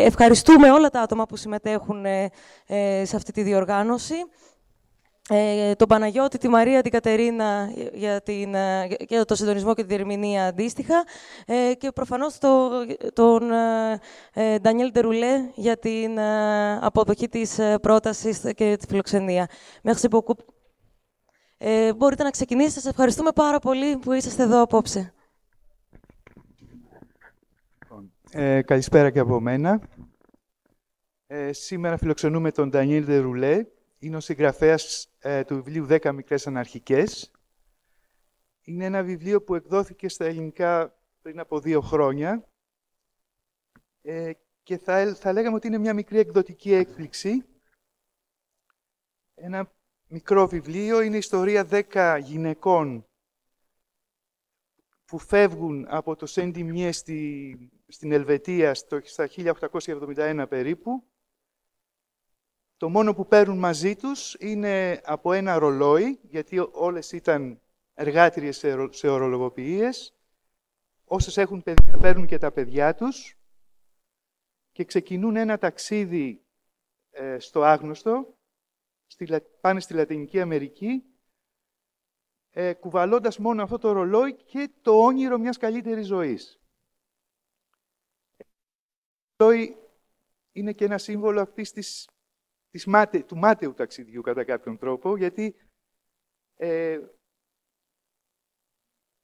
Ευχαριστούμε όλα τα άτομα που συμμετέχουν σε αυτή τη διοργάνωση. Τον Παναγιώτη, τη Μαρία, την Κατερίνα για το συντονισμό και τη διερμηνία αντίστοιχα και προφανώς τον Ντανιέλ Ντερουλέ για την αποδοχή της πρότασης και τη φιλοξενία. Merci beaucoup. Μπορείτε να ξεκινήσετε. Σας ευχαριστούμε πάρα πολύ που είσαστε εδώ απόψε. Καλησπέρα και από μένα. Σήμερα φιλοξενούμε τον Ντανιέλ Ντερουλέ. Είναι ο συγγραφέας του βιβλίου 10 μικρές αναρχικές. Είναι ένα βιβλίο που εκδόθηκε στα ελληνικά πριν από 2 χρόνια και θα λέγαμε ότι είναι μια μικρή εκδοτική έκπληξη. Ένα μικρό βιβλίο, είναι η ιστορία 10 γυναικών που φεύγουν από το Σεντ-Ιμιέ στην Ελβετία στα 1871 περίπου. Το μόνο που παίρνουν μαζί τους είναι από ένα ρολόι, γιατί όλες ήταν εργάτριες σε ορολογοποιίες. Όσες έχουν παιδιά παίρνουν και τα παιδιά τους και ξεκινούν ένα ταξίδι στο άγνωστο, πάνε στη Λατινική Αμερική, κουβαλώντας μόνο αυτό το ρολόι και το όνειρο μιας καλύτερης ζωής. Το ρολόι είναι και ένα σύμβολο αυτής του μάταιου ταξιδιού κατά κάποιον τρόπο, γιατί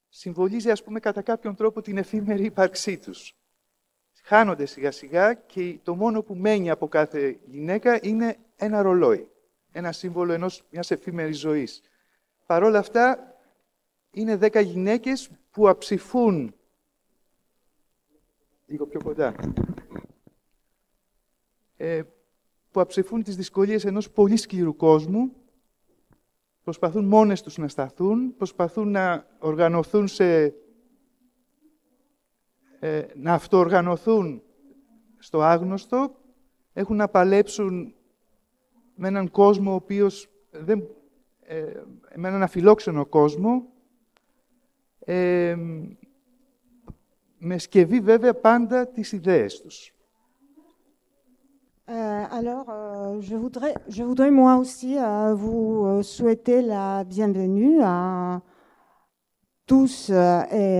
συμβολίζει, ας πούμε, κατά κάποιον τρόπο την εφήμερη ύπαρξή τους. Χάνονται σιγά σιγά και το μόνο που μένει από κάθε γυναίκα είναι ένα ρολόι, ένα σύμβολο μιας εφήμερης ζωής. Παρ' όλα αυτά, είναι 10 γυναίκες που αψηφούν λίγο πιο κοντά. Που αψηφούν τις δυσκολίες ενός πολύ σκληρού κόσμου, προσπαθούν μόνες τους να σταθούν, προσπαθούν να οργανωθούν να αυτοοργανωθούν στο άγνωστο, έχουν να παλέψουν με έναν κόσμο ο οποίος με έναν αφιλόξενο κόσμο, με σκευή βέβαια πάντα τις ιδέες τους. Alors, je voudrais moi aussi vous souhaiter la bienvenue à tous et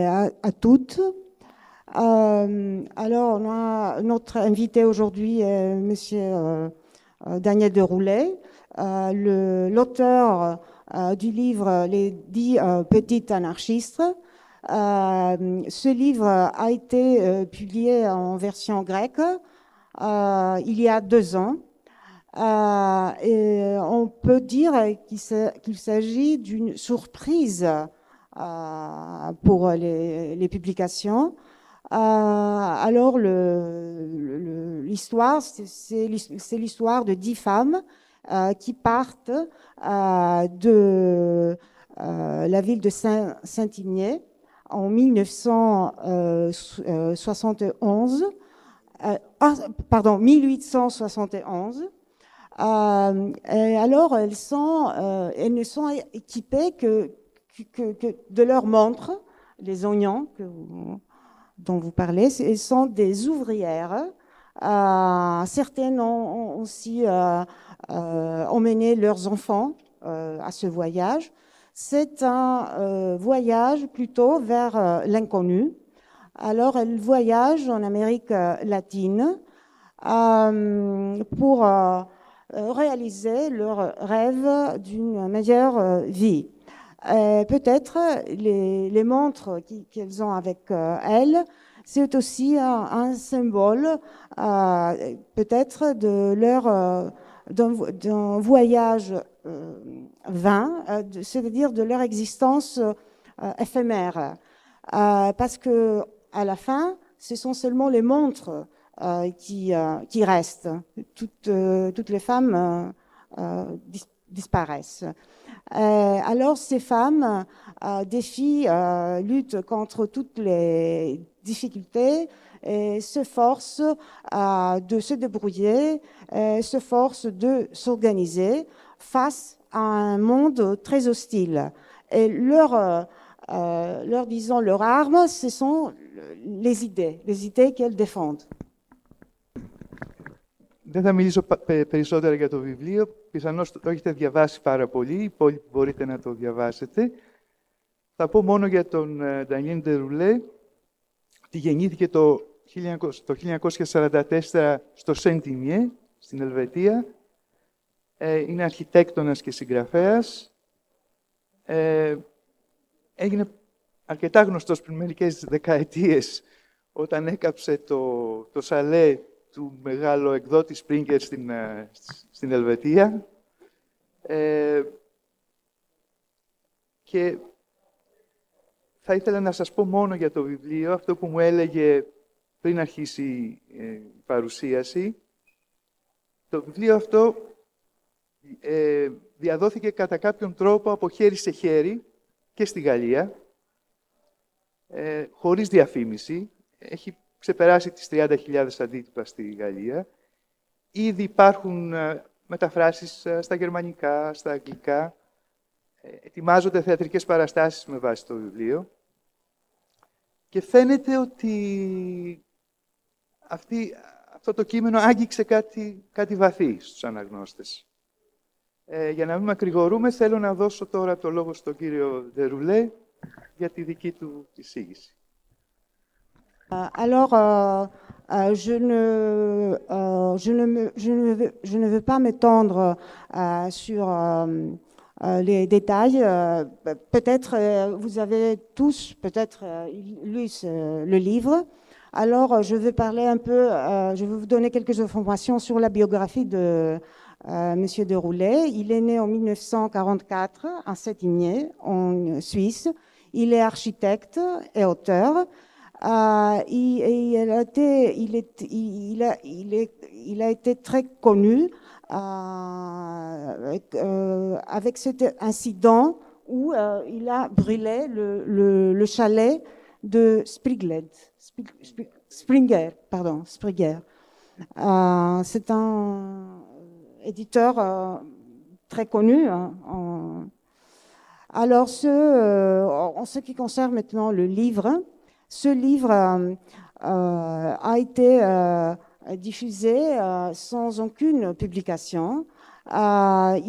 à toutes. Alors, notre invité aujourd'hui est Monsieur Daniel Nderulé, l'auteur du livre Les 10 petites anarchistes. Ce livre a été publié en version grecque il y a 2 ans. Et on peut dire qu'il s'agit d'une surprise pour les publications. Alors, l'histoire, c'est l'histoire de 10 femmes qui partent de la ville de Saint-Imier en 1871. Et alors, elles ne sont équipées que de leurs montres, les oignons dont vous parlez. Elles sont des ouvrières. Certaines ont aussi emmené leurs enfants à ce voyage. C'est un voyage plutôt vers l'inconnu. Alors, elles voyagent en Amérique latine pour réaliser leur rêve d'une meilleure vie. Peut-être les montres qu'elles ont avec elles, c'est aussi un symbole peut-être d'un voyage vain, c'est-à-dire de leur existence éphémère. Parce que à la fin, ce sont seulement les montres qui restent. Toutes les femmes disparaissent. Alors ces femmes luttent contre toutes les difficultés et s'efforcent de se débrouiller, s'efforcent de s'organiser face à un monde très hostile. Et leur arme, ce sont les idées qu'elles défendent. Δεν θα μιλήσω περισσότερα για το βιβλίο. Πιθανώς το έχετε διαβάσει πάρα πολύ. Οι υπόλοιποι μπορείτε να το διαβάσετε. Θα πω μόνο για τον Ντανιέλ Ντερουλέ, ότι γεννήθηκε το 1944 στο Σεντ-Ιμιέ, στην Ελβετία. Είναι αρχιτέκτονας και συγγραφέας. Έγινε αρκετά γνωστός πριν μερικές δεκαετίες, όταν έκαψε το σαλέ του μεγάλου εκδότη Σπρίγκερ στην Ελβετία. Και θα ήθελα να σας πω μόνο για το βιβλίο, αυτό που μου έλεγε πριν αρχίσει η παρουσίαση. Το βιβλίο αυτό διαδόθηκε κατά κάποιον τρόπο από χέρι σε χέρι και στη Γαλλία, χωρίς διαφήμιση. Έχει ξεπεράσει τις 30.000 αντίτυπα στη Γαλλία. Ήδη υπάρχουν μεταφράσεις στα γερμανικά, στα αγγλικά. Ετοιμάζονται θεατρικές παραστάσεις με βάση το βιβλίο. Και φαίνεται ότι αυτό το κείμενο άγγιξε κάτι βαθύ στους αναγνώστες. Για να μην μακρηγορούμε, θέλω να δώσω τώρα το λόγο στον κύριο Ντερουλέ για τη δική του εισήγηση. Alors, je ne veux pas m'étendre sur les détails. Peut-être vous avez tous lu le livre. Alors, je vais parler un peu, je vais vous donner quelques informations sur la biographie de Monsieur Nderulé. Il est né en 1944 à Saint-Imier, en Suisse. Il est architecte et auteur. Il a été très connu avec cet incident où il a brûlé le chalet de Springer. C'est un éditeur très connu. Alors, en ce qui concerne maintenant le livre, ce livre a été diffusé sans aucune publication.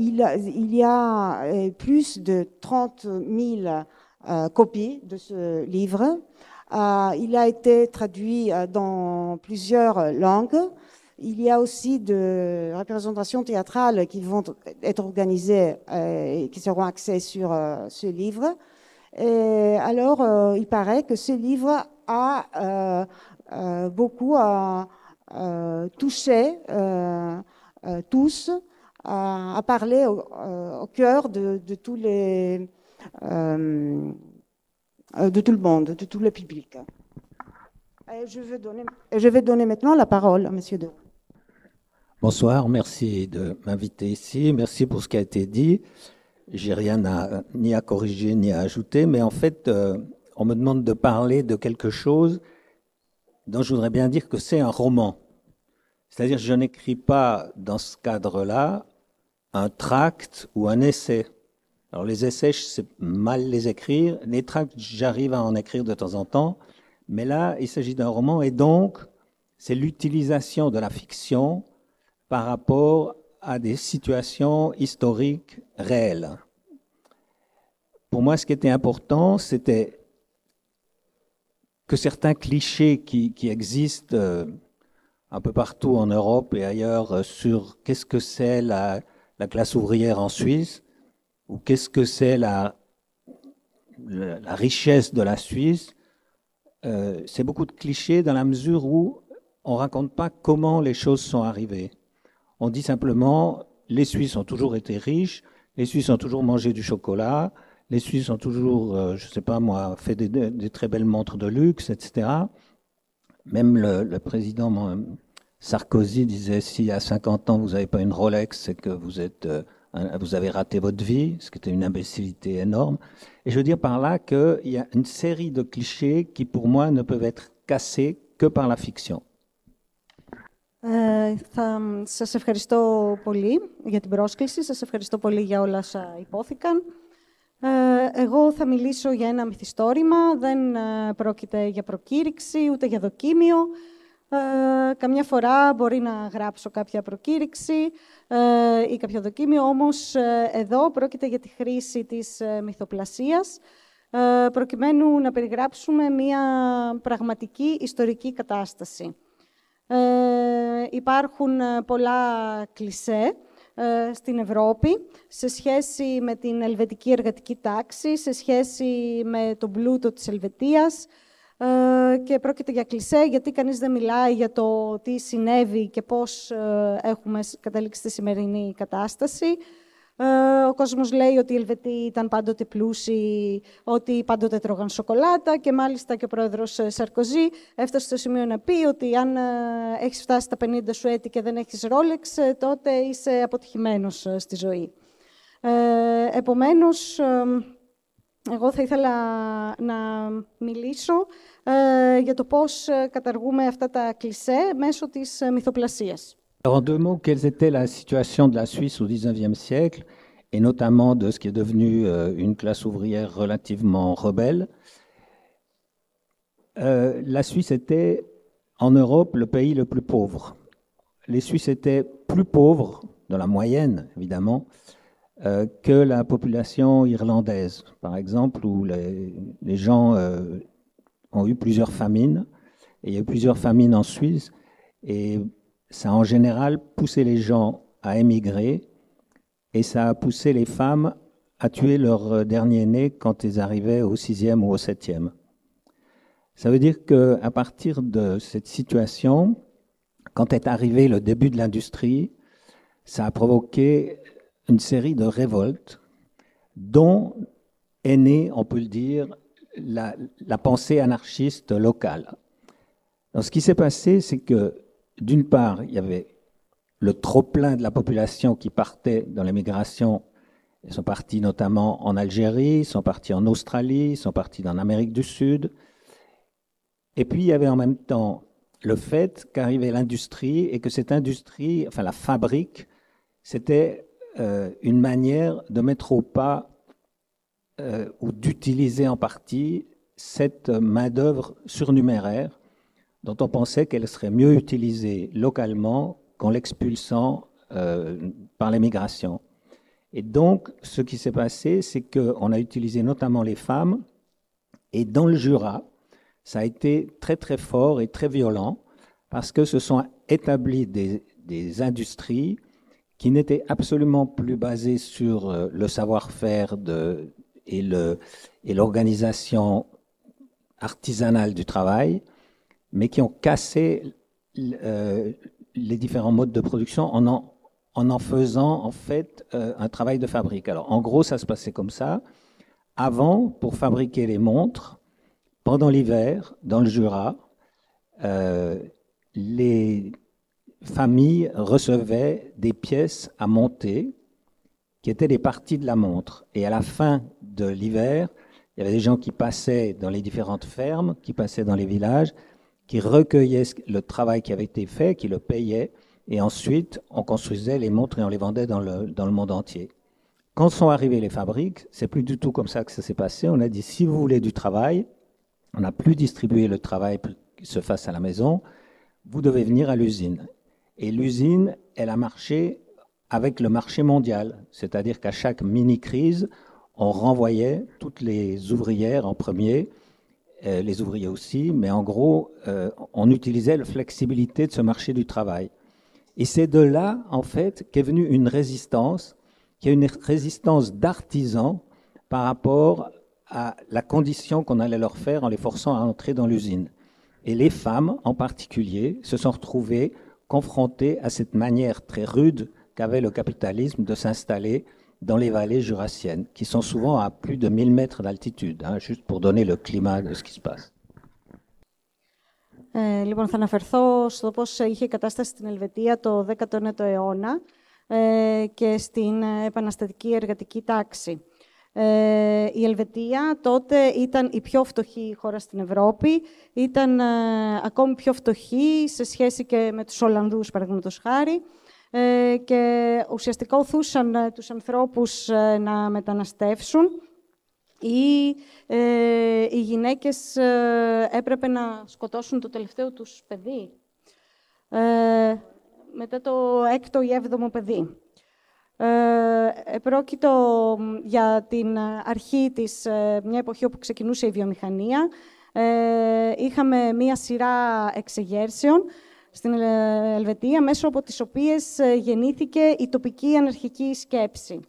Il y a plus de 30 000 copies de ce livre. Il a été traduit dans plusieurs langues. Il y a aussi des représentations théâtrales qui vont être organisées et qui seront axées sur ce livre. Et alors, il paraît que ce livre a beaucoup touché tous, a parlé au cœur de tout le monde, de tout le public. Et je vais donner maintenant la parole à Monsieur Nderulé. Bonsoir, merci de m'inviter ici, merci pour ce qui a été dit. J'ai rien ni à corriger ni à ajouter, mais en fait, on me demande de parler de quelque chose dont je voudrais bien dire que c'est un roman. C'est-à-dire que je n'écris pas dans ce cadre-là un tract ou un essai. Alors les essais, je sais mal les écrire. Les tracts, j'arrive à en écrire de temps en temps. Mais là, il s'agit d'un roman et donc, c'est l'utilisation de la fiction par rapport à des situations historiques réelles. Pour moi, ce qui était important, c'était que certains clichés qui existent un peu partout en Europe et ailleurs sur qu'est-ce que c'est la classe ouvrière en Suisse ou qu'est-ce que c'est la richesse de la Suisse, c'est beaucoup de clichés dans la mesure où on ne raconte pas comment les choses sont arrivées. On dit simplement, les Suisses ont toujours été riches, les Suisses ont toujours mangé du chocolat, les Suisses ont toujours, je ne sais pas moi, fait des très belles montres de luxe, etc. Même le président Sarkozy disait, si à 50 ans vous n'avez pas une Rolex, c'est que vous avez raté votre vie, ce qui était une imbécilité énorme. Et je veux dire par là qu'il y a une série de clichés qui, pour moi, ne peuvent être cassés que par la fiction. Σας ευχαριστώ πολύ για την πρόσκληση, σας ευχαριστώ πολύ για όλα όσα υπόθηκαν. Εγώ θα μιλήσω για ένα μυθιστόρημα, δεν πρόκειται για προκήρυξη, ούτε για δοκίμιο. Καμιά φορά μπορεί να γράψω κάποια προκήρυξη ή κάποιο δοκίμιο, όμως εδώ πρόκειται για τη χρήση της μυθοπλασίας, προκειμένου να περιγράψουμε μια πραγματική ιστορική κατάσταση. Υπάρχουν πολλά κλισέ στην Ευρώπη σε σχέση με την ελβετική εργατική τάξη, σε σχέση με τον πλούτο της Ελβετίας, και πρόκειται για κλισέ γιατί κανείς δεν μιλάει για το τι συνέβη και πώς έχουμε καταλήξει στη σημερινή κατάσταση. Ο κόσμος λέει ότι οι Ελβετοί ήταν πάντοτε πλούσιοι, ότι πάντοτε τρώγαν σοκολάτα και μάλιστα και ο πρόεδρος Σαρκοζή έφτασε στο σημείο να πει ότι αν έχεις φτάσει στα 50 σου έτη και δεν έχεις ρόλεξ, τότε είσαι αποτυχημένος στη ζωή. Επομένως, εγώ θα ήθελα να μιλήσω για το πώς καταργούμε αυτά τα κλισέ μέσω της μυθοπλασίας. Alors, en deux mots, quelle était la situation de la Suisse au XIXe siècle, et notamment de ce qui est devenu une classe ouvrière relativement rebelle. La Suisse était, en Europe, le pays le plus pauvre. Les Suisses étaient plus pauvres, dans la moyenne, évidemment, que la population irlandaise, par exemple, où les gens ont eu plusieurs famines, et il y a eu plusieurs famines en Suisse, et ça a en général poussé les gens à émigrer, et ça a poussé les femmes à tuer leur dernier-né quand ils arrivaient au 6e ou au 7e. Ça veut dire qu'à partir de cette situation, quand est arrivé le début de l'industrie, ça a provoqué une série de révoltes dont est née, on peut le dire, la pensée anarchiste locale. Alors, ce qui s'est passé, c'est que, d'une part, il y avait le trop-plein de la population qui partait dans l'émigration. Ils sont partis notamment en Algérie, ils sont partis en Australie, ils sont partis en Amérique du Sud. Et puis, il y avait en même temps le fait qu'arrivait l'industrie et que cette industrie, enfin la fabrique, c'était une manière de mettre au pas ou d'utiliser en partie cette main-d'œuvre surnuméraire dont on pensait qu'elle serait mieux utilisée localement qu'en l'expulsant par l'émigration. Et donc, ce qui s'est passé, c'est qu'on a utilisé notamment les femmes, et dans le Jura, ça a été très très fort et très violent, parce que se sont établies des industries qui n'étaient absolument plus basées sur le savoir-faire et l'organisation artisanale du travail, mais qui ont cassé les différents modes de production en faisant en fait un travail de fabrique. Alors en gros, ça se passait comme ça. Avant, pour fabriquer les montres, pendant l'hiver, dans le Jura, les familles recevaient des pièces à monter qui étaient des parties de la montre. Et à la fin de l'hiver, il y avait des gens qui passaient dans les différentes fermes, qui passaient dans les villages, qui recueillaient le travail qui avait été fait, qui le payaient, et ensuite on construisait les montres et on les vendait dans le monde entier. Quand sont arrivées les fabriques, c'est plus du tout comme ça que ça s'est passé. On a dit, si vous voulez du travail, on n'a plus distribué le travail qui se fasse à la maison, vous devez venir à l'usine. Et l'usine, elle a marché avec le marché mondial, c'est-à-dire qu'à chaque mini-crise, on renvoyait toutes les ouvrières en premier, les ouvriers aussi, mais en gros, on utilisait la flexibilité de ce marché du travail. Et c'est de là, en fait, qu'est venue une résistance, qui est une résistance d'artisans par rapport à la condition qu'on allait leur faire en les forçant à entrer dans l'usine. Et les femmes, en particulier, se sont retrouvées confrontées à cette manière très rude qu'avait le capitalisme de s'installer dans les vallées jurassiennes, qui sont souvent à plus de 1000 mètres d'altitude, hein, juste pour donner le climat de ce qui se passe. Λοιπόν, θα αναφερθώ στο πώς είχε η κατάσταση στην Ελβετία το 19ο αιώνα και στην επαναστατική εργατική τάξη. Η Ελβετία τότε ήταν η πιο φτωχή χώρα στην Ευρώπη, ήταν ακόμη πιο φτωχή σε σχέση και με τους Ολλανδούς, παραδείγματος χάρη, και ουσιαστικά οθούσαν τους ανθρώπους να μεταναστεύσουν ή οι γυναίκες έπρεπε να σκοτώσουν το τελευταίο τους παιδί μετά το 6ο ή 7ο παιδί. Πρόκειτο για την αρχή της, μια εποχή όπου ξεκινούσε η βιομηχανία. Είχαμε μία σειρά εξεγέρσεων στην Ελβετία, μέσω από τις οποίες γεννήθηκε η τοπική αναρχική σκέψη.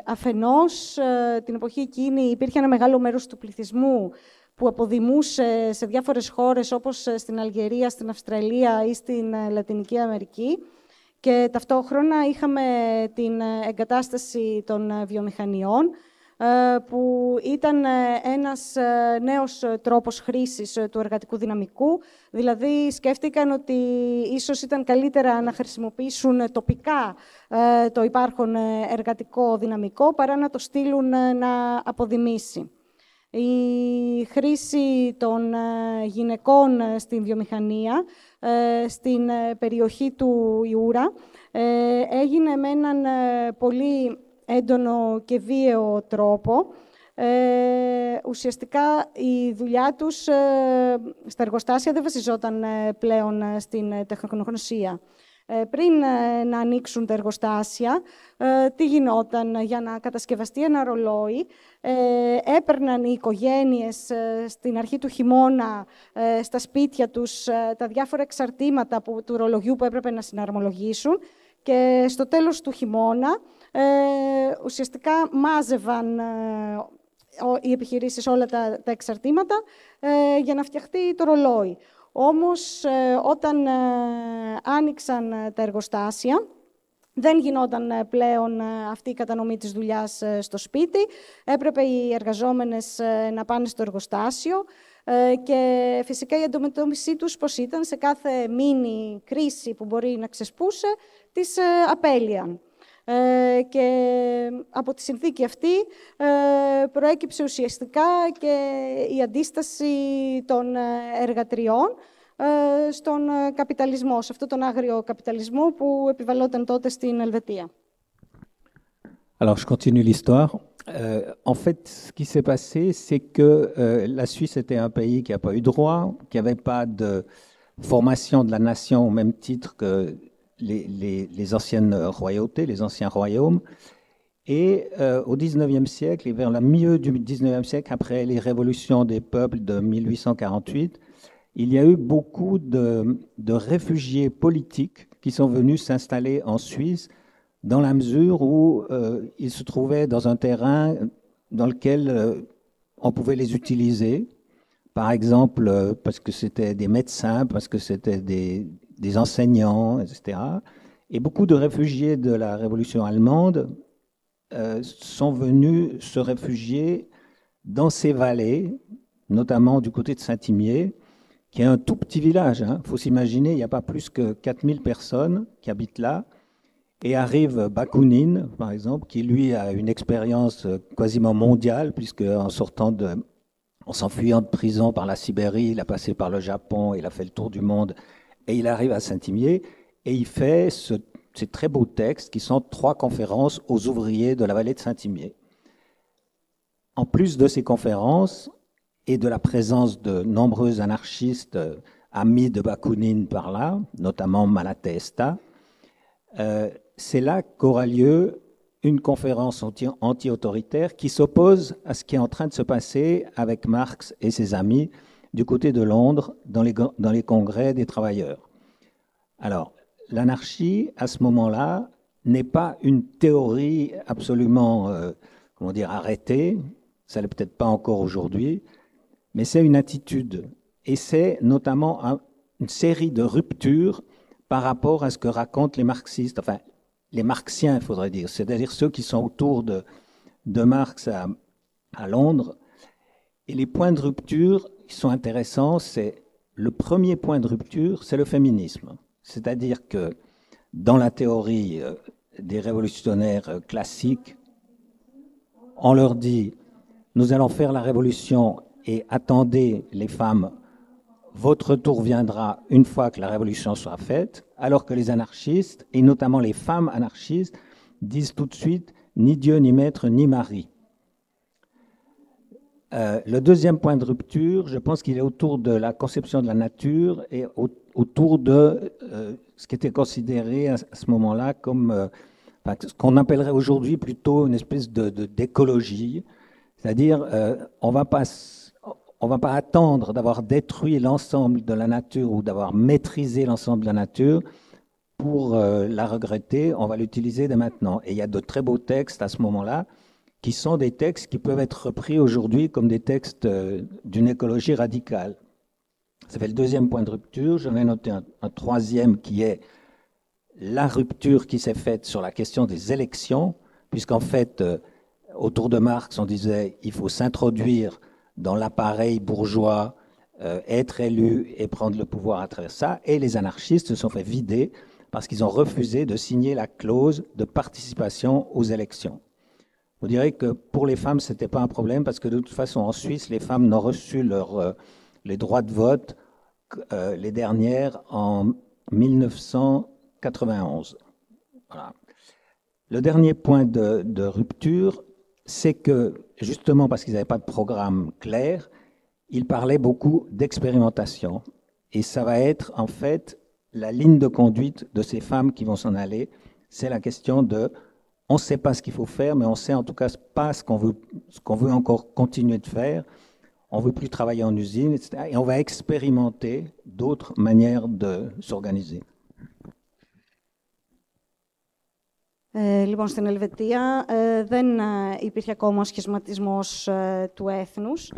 Αφενός, την εποχή εκείνη υπήρχε ένα μεγάλο μέρος του πληθυσμού που αποδημούσε σε διάφορες χώρες, όπως στην Αλγερία, στην Αυστραλία ή στην Λατινική Αμερική. Και ταυτόχρονα είχαμε την εγκατάσταση των βιομηχανιών, που ήταν ένας νέος τρόπος χρήσης του εργατικού δυναμικού. Δηλαδή, σκέφτηκαν ότι ίσως ήταν καλύτερα να χρησιμοποιήσουν τοπικά το υπάρχον εργατικό δυναμικό, παρά να το στείλουν να αποδημήσει. Η χρήση των γυναικών στην βιομηχανία, στην περιοχή του Ιούρα, έγινε με έναν πολύ έντονο και βίαιο τρόπο. Ουσιαστικά η δουλειά τους στα εργοστάσια δεν βασιζόταν πλέον στην τεχνογνωσία. Πριν να ανοίξουν τα εργοστάσια, τι γινόταν? Για να κατασκευαστεί ένα ρολόι, έπαιρναν οι οικογένειες στην αρχή του χειμώνα στα σπίτια τους τα διάφορα εξαρτήματα του ρολογιού που έπρεπε να συναρμολογήσουν, και στο τέλος του χειμώνα ουσιαστικά μάζευαν οι επιχειρήσεις όλα τα εξαρτήματα για να φτιαχτεί το ρολόι. Όμως, όταν άνοιξαν τα εργοστάσια, δεν γινόταν πλέον αυτή η κατανομή της δουλειάς στο σπίτι. Έπρεπε οι εργαζόμενες να πάνε στο εργοστάσιο, και φυσικά η αντιμετώπιση τους πώς ήταν? Σε κάθε μίνι κρίση που μπορεί να ξεσπούσε, τις απέλυαν. Και από τη συνθήκη αυτή προέκυψε ουσιαστικά και η αντίσταση των εργατριών στον καπιταλισμό, σε αυτόν τον άγριο καπιταλισμό που επιβαλόταν τότε στην Ελβετία. Alors, je continue l'histoire. En fait, ce qui s'est passé, c'est que la Suisse était un pays qui n'a pas eu droit, qui n'avait pas de formation de la nation au même titre que les anciennes royautés, les anciens royaumes. Et au XIXe siècle, et vers le milieu du XIXe siècle, après les révolutions des peuples de 1848, il y a eu beaucoup de réfugiés politiques qui sont venus s'installer en Suisse, dans la mesure où ils se trouvaient dans un terrain dans lequel on pouvait les utiliser, par exemple parce que c'était des médecins, parce que c'était des enseignants, etc. Et beaucoup de réfugiés de la Révolution allemande sont venus se réfugier dans ces vallées, notamment du côté de Saint-Imier, qui est un tout petit village. Il faut s'imaginer, il n'y a pas plus que 4000 personnes qui habitent là. Et arrive Bakounine, par exemple, qui lui a une expérience quasiment mondiale, puisque en s'enfuyant de prison par la Sibérie, il a passé par le Japon, il a fait le tour du monde, et il arrive à Saint-Imier, et il fait ces très beaux textes qui sont 3 conférences aux ouvriers de la vallée de Saint-Imier. En plus de ces conférences et de la présence de nombreux anarchistes amis de Bakounine par là, notamment Malatesta, c'est là qu'aura lieu une conférence anti-autoritaire qui s'oppose à ce qui est en train de se passer avec Marx et ses amis du côté de Londres dans les congrès des travailleurs. Alors, l'anarchie, à ce moment-là, n'est pas une théorie absolument, arrêtée, ça l'est peut-être pas encore aujourd'hui, mais c'est une attitude. Et c'est notamment une série de ruptures par rapport à ce que racontent les marxistes, enfin les marxiens, il faudrait dire, c'est-à-dire ceux qui sont autour de Marx à Londres. Et les points de rupture qui sont intéressants, c'est le premier point de rupture, c'est le féminisme. C'est-à-dire que dans la théorie des révolutionnaires classiques, on leur dit « nous allons faire la révolution et attendez les femmes, votre tour viendra une fois que la révolution sera faite », alors que les anarchistes, et notamment les femmes anarchistes, disent tout de suite « ni Dieu, ni maître, ni mari ». Le deuxième point de rupture, je pense qu'il est autour de la conception de la nature et autour de ce qui était considéré à ce moment-là comme ce qu'on appellerait aujourd'hui plutôt une espèce d'écologie. C'est-à-dire, on va pas attendre d'avoir détruit l'ensemble de la nature ou d'avoir maîtrisé l'ensemble de la nature pour la regretter. On va l'utiliser dès maintenant. Et il y a de très beaux textes à ce moment-là qui sont des textes qui peuvent être repris aujourd'hui comme des textes d'une écologie radicale. Ça fait le deuxième point de rupture. Je vais noter un troisième qui est la rupture qui s'est faite sur la question des élections, puisqu'en fait, autour de Marx, on disait il faut s'introduire dans l'appareil bourgeois, être élu et prendre le pouvoir à travers ça, et les anarchistes se sont fait vider parce qu'ils ont refusé de signer la clause de participation aux élections. Vous direz que pour les femmes, ce n'était pas un problème parce que de toute façon, en Suisse, les femmes n'ont reçu les droits de vote, les dernières, en 1991. Voilà. Le dernier point de rupture, c'est que, justement parce qu'ils n'avaient pas de programme clair, ils parlaient beaucoup d'expérimentation. Et ça va être, en fait, la ligne de conduite de ces femmes qui vont s'en aller. C'est la question de on ne sait pas ce qu'il faut faire, mais on sait en tout cas pas ce qu'on veut encore continuer de faire. On ne veut plus travailler en usine, etc. Et on va expérimenter d'autres manières de s'organiser. Λοιπόν, στην Ελβετία δεν υπήρχε ακόμα ο σχισματισμός του έθνους.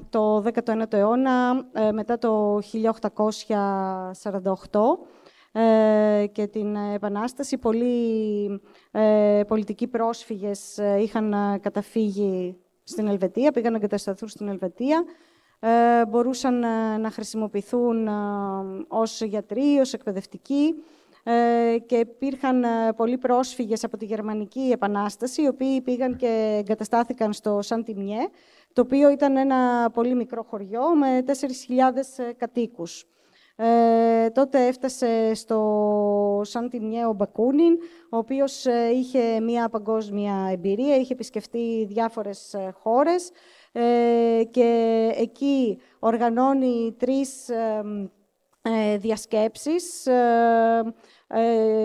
Το 19ο αιώνα, μετά το 1848, και την Επανάσταση, πολλοί πολιτικοί πρόσφυγες είχαν καταφύγει στην Ελβετία, πήγαν να εγκατασταθούν στην Ελβετία, μπορούσαν να χρησιμοποιηθούν ως γιατροί, ως εκπαιδευτικοί και υπήρχαν πολλοί πρόσφυγες από τη Γερμανική Επανάσταση, οι οποίοι πήγαν και εγκαταστάθηκαν στο Σαντιμιέ, το οποίο ήταν ένα πολύ μικρό χωριό με 4.000 κατοίκους. Τότε έφτασε στο Σαντιμιέ ο Μπακούνιν, ο οποίος είχε μια παγκόσμια εμπειρία, είχε επισκεφτεί διάφορες χώρες και εκεί οργανώνει 3 διασκέψεις,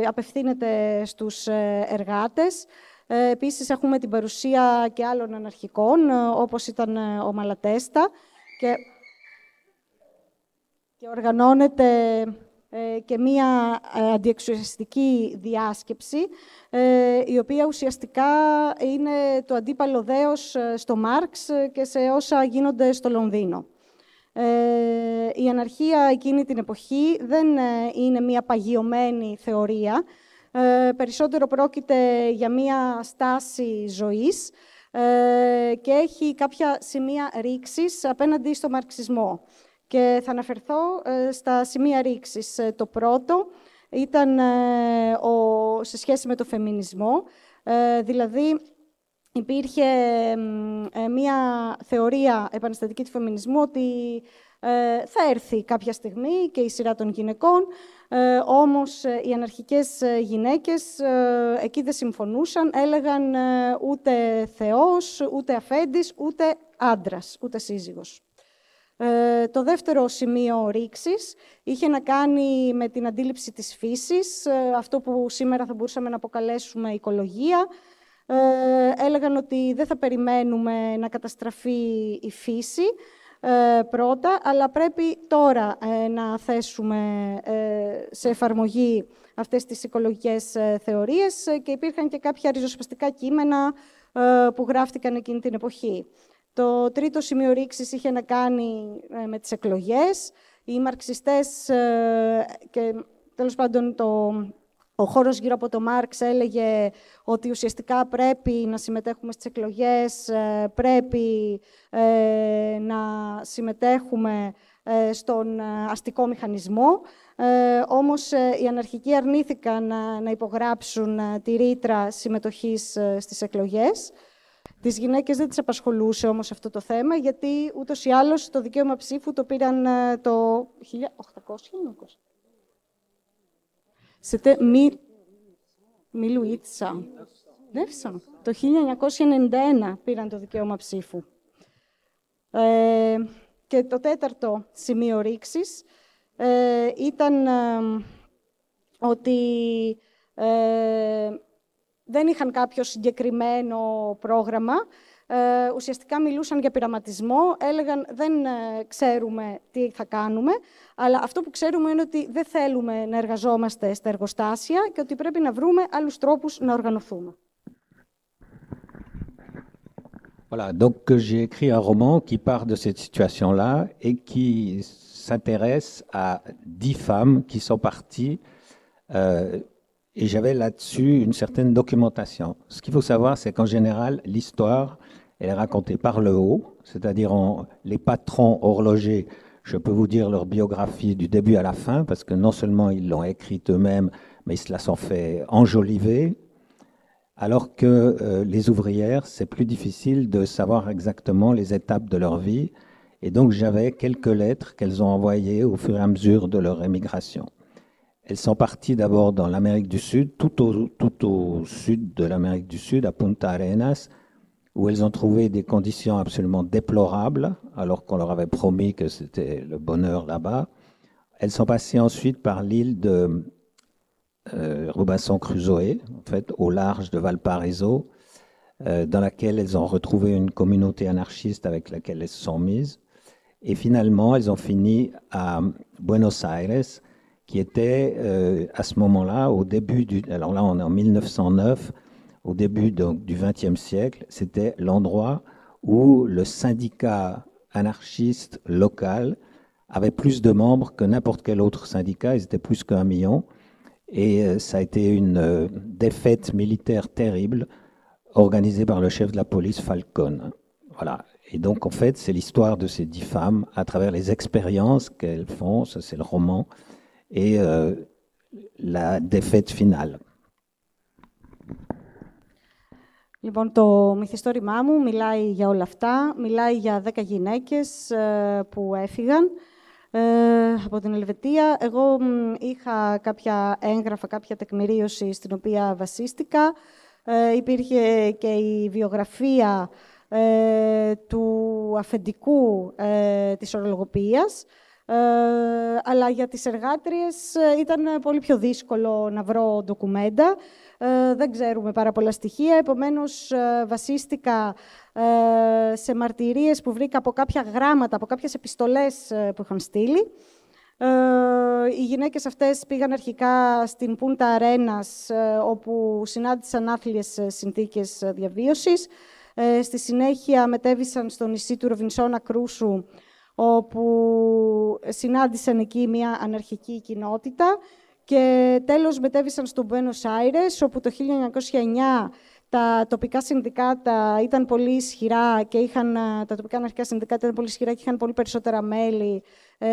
απευθύνεται στους εργάτες. Επίσης έχουμε την παρουσία και άλλων αναρχικών, όπως ήταν ο Μαλατέστα, και οργανώνεται και μία αντιεξουσιαστική διάσκεψη, η οποία ουσιαστικά είναι το αντίπαλο δέος στο Μάρξ και σε όσα γίνονται στο Λονδίνο. Η αναρχία εκείνη την εποχή δεν είναι μία παγιωμένη θεωρία, περισσότερο πρόκειται για μία στάση ζωής και έχει κάποια σημεία ρήξης απέναντι στο μαρξισμό. Και θα αναφερθώ στα σημεία ρήξης. Το πρώτο ήταν σε σχέση με το φεμινισμό, δηλαδή υπήρχε μία θεωρία επαναστατική του φεμινισμού ότι θα έρθει κάποια στιγμή και η σειρά των γυναικών, όμως οι αναρχικές γυναίκες εκεί δεν συμφωνούσαν, έλεγαν ούτε θεός, ούτε αφέντης, ούτε άντρας, ούτε σύζυγος. Το δεύτερο σημείο ρήξης είχε να κάνει με την αντίληψη της φύσης, αυτό που σήμερα θα μπορούσαμε να αποκαλέσουμε οικολογία. Έλεγαν ότι δεν θα περιμένουμε να καταστραφεί η φύση πρώτα, αλλά πρέπει τώρα να θέσουμε σε εφαρμογή αυτές τις οικολογικές θεωρίες και υπήρχαν και κάποια ριζοσπαστικά κείμενα που γράφτηκαν εκείνη την εποχή. Το τρίτο σημείο ρήξης είχε να κάνει με τις εκλογές. Οι μαρξιστές και τέλος πάντων ο χώρος γύρω από το Μάρξ έλεγε ότι ουσιαστικά πρέπει να συμμετέχουμε στις εκλογές, πρέπει να συμμετέχουμε στον αστικό μηχανισμό. Όμως οι αναρχικοί αρνήθηκαν να υπογράψουν τη ρήτρα συμμετοχής στις εκλογές. Τις γυναίκες δεν τις απασχολούσε όμως αυτό το θέμα, γιατί ούτως ή άλλως το δικαίωμα ψήφου το πήραν το 1800. C'était Μιλουίτσα. Το 1991 πήραν το δικαίωμα ψήφου. Και το τέταρτο σημείο ρήξης ήταν ότι δεν είχαν κάποιο συγκεκριμένο πρόγραμμα. Ουσιαστικά μιλούσαν για πειραματισμό, έλεγαν δεν ξέρουμε τι θα κάνουμε, αλλά αυτό που ξέρουμε είναι ότι δεν θέλουμε να εργαζόμαστε στα εργοστάσια και ότι πρέπει να βρούμε άλλους τρόπους να οργανωθούμε. Voilà, donc j'ai écrit un roman qui part de cette situation-là et qui s'intéresse à 10 femmes qui sont parties et j'avais là-dessus une certaine documentation. Ce qu'il faut savoir, c'est qu'en général, l'histoire, elle est racontée par le haut, c'est-à-dire les patrons horlogers, je peux vous dire leur biographie du début à la fin, parce que non seulement ils l'ont écrite eux-mêmes, mais ils se la sont fait enjoliver, alors que les ouvrières, c'est plus difficile de savoir exactement les étapes de leur vie. Et donc, j'avais quelques lettres qu'elles ont envoyées au fur et à mesure de leur émigration. Elles sont parties d'abord dans l'Amérique du Sud, tout au sud de l'Amérique du Sud, à Punta Arenas, où elles ont trouvé des conditions absolument déplorables, alors qu'on leur avait promis que c'était le bonheur là-bas. Elles sont passées ensuite par l'île de Robinson Crusoe, en fait, au large de Valparaiso, dans laquelle elles ont retrouvé une communauté anarchiste avec laquelle elles se sont mises. Et finalement, elles ont fini à Buenos Aires, qui était à ce moment-là, au début du... Alors là, on est en 1909, au début donc, du XXe siècle, c'était l'endroit où le syndicat anarchiste local avait plus de membres que n'importe quel autre syndicat, ils étaient plus qu'1 million. Et ça a été une défaite militaire terrible organisée par le chef de la police Falcone. Voilà. Et donc, en fait, c'est l'histoire de ces 10 femmes à travers les expériences qu'elles font, ça c'est le roman, et la défaite finale. Λοιπόν, το μυθιστόρημά μου μιλάει για όλα αυτά. Μιλάει για 10 γυναίκες που έφυγαν από την Ελβετία. Εγώ είχα κάποια έγγραφα, κάποια τεκμηρίωση στην οποία βασίστηκα. Υπήρχε και η βιογραφία του αφεντικού της ορολογοποιίας. Αλλά για τις εργάτριες ήταν πολύ πιο δύσκολο να βρω ντοκουμέντα. Δεν ξέρουμε πάρα πολλά στοιχεία, επομένως βασίστηκα σε μαρτυρίες που βρήκα από κάποια γράμματα, από κάποιες επιστολές που είχαν στείλει. Οι γυναίκες αυτές πήγαν αρχικά στην Πούντα Αρένας, όπου συνάντησαν άθλιες συνθήκες διαβίωσης. Στη συνέχεια μετέβησαν στο νησί του Ροβινσόνα Κρούσου, όπου συνάντησαν εκεί μια αναρχική κοινότητα και τέλος μετέβησαν στο Μπουένος Άιρες, όπου το 1909 τα τοπικά συνδικάτα ήταν πολύ ισχυρά και τα τοπικά αναρχικά συνδικάτα ήταν πολύ ισχυρά και είχαν πολύ περισσότερα μέλη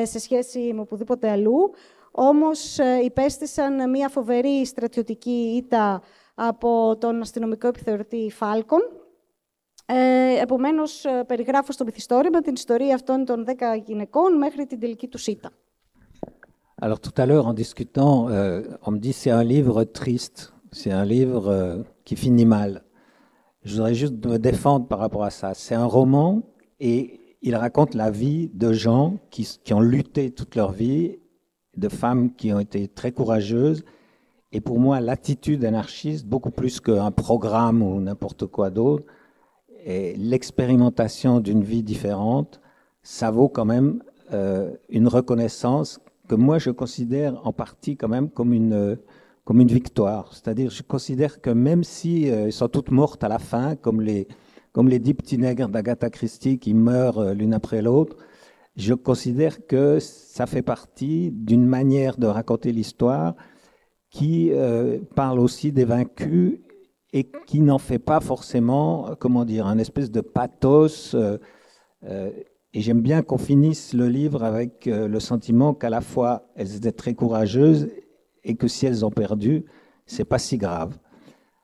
σε σχέση με οπουδήποτε αλλού. Όμως υπέστησαν μια φοβερή στρατιωτική ήττα από τον αστυνομικό επιθεωρητή Φάλκον. Επομένως, περιγράφω στο μυθιστόρημα την ιστορία αυτών των 10 γυναικών μέχρι την τελική τους ήττα. Alors tout à l'heure, en discutant, on me dit c'est un livre triste, c'est un livre qui finit mal. Je voudrais juste me défendre par rapport à ça. C'est un roman et il raconte la vie de gens qui ont lutté toute leur vie, de femmes qui ont été très courageuses. Et pour moi, l'attitude anarchiste, beaucoup plus qu'un programme ou n'importe quoi d'autre, et l'expérimentation d'une vie différente, ça vaut quand même une reconnaissance que moi je considère en partie quand même comme une victoire. C'est-à-dire, je considère que même si elles sont toutes mortes à la fin, comme les 10 petits nègres d'Agatha Christie qui meurent l'une après l'autre, je considère que ça fait partie d'une manière de raconter l'histoire qui parle aussi des vaincus et qui n'en fait pas forcément, comment dire, un espèce de pathos. Et j'aime bien qu'on finisse le livre avec le sentiment qu'à la fois elles étaient très courageuses et que si elles ont perdu, c'est pas si grave.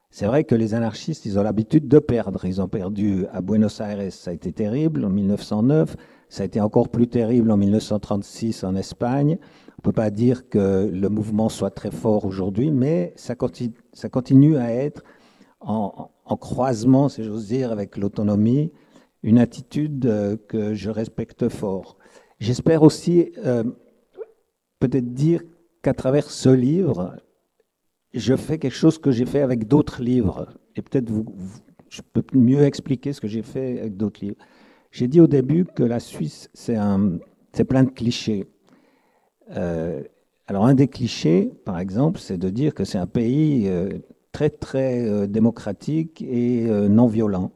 C'est vrai que les anarchistes, ils ont l'habitude de perdre. Ils ont perdu à Buenos Aires, ça a été terrible en 1909, ça a été encore plus terrible en 1936 en Espagne. On peut pas dire que le mouvement soit très fort aujourd'hui, mais ça continue à être en croisement, si j'ose dire, avec l'autonomie, une attitude que je respecte fort. J'espère aussi peut-être dire qu'à travers ce livre, je fais quelque chose que j'ai fait avec d'autres livres. Et peut-être je peux mieux expliquer ce que j'ai fait avec d'autres livres. J'ai dit au début que la Suisse, c'est plein de clichés. Alors, un des clichés, par exemple, c'est de dire que c'est un pays très, très démocratique et non violent.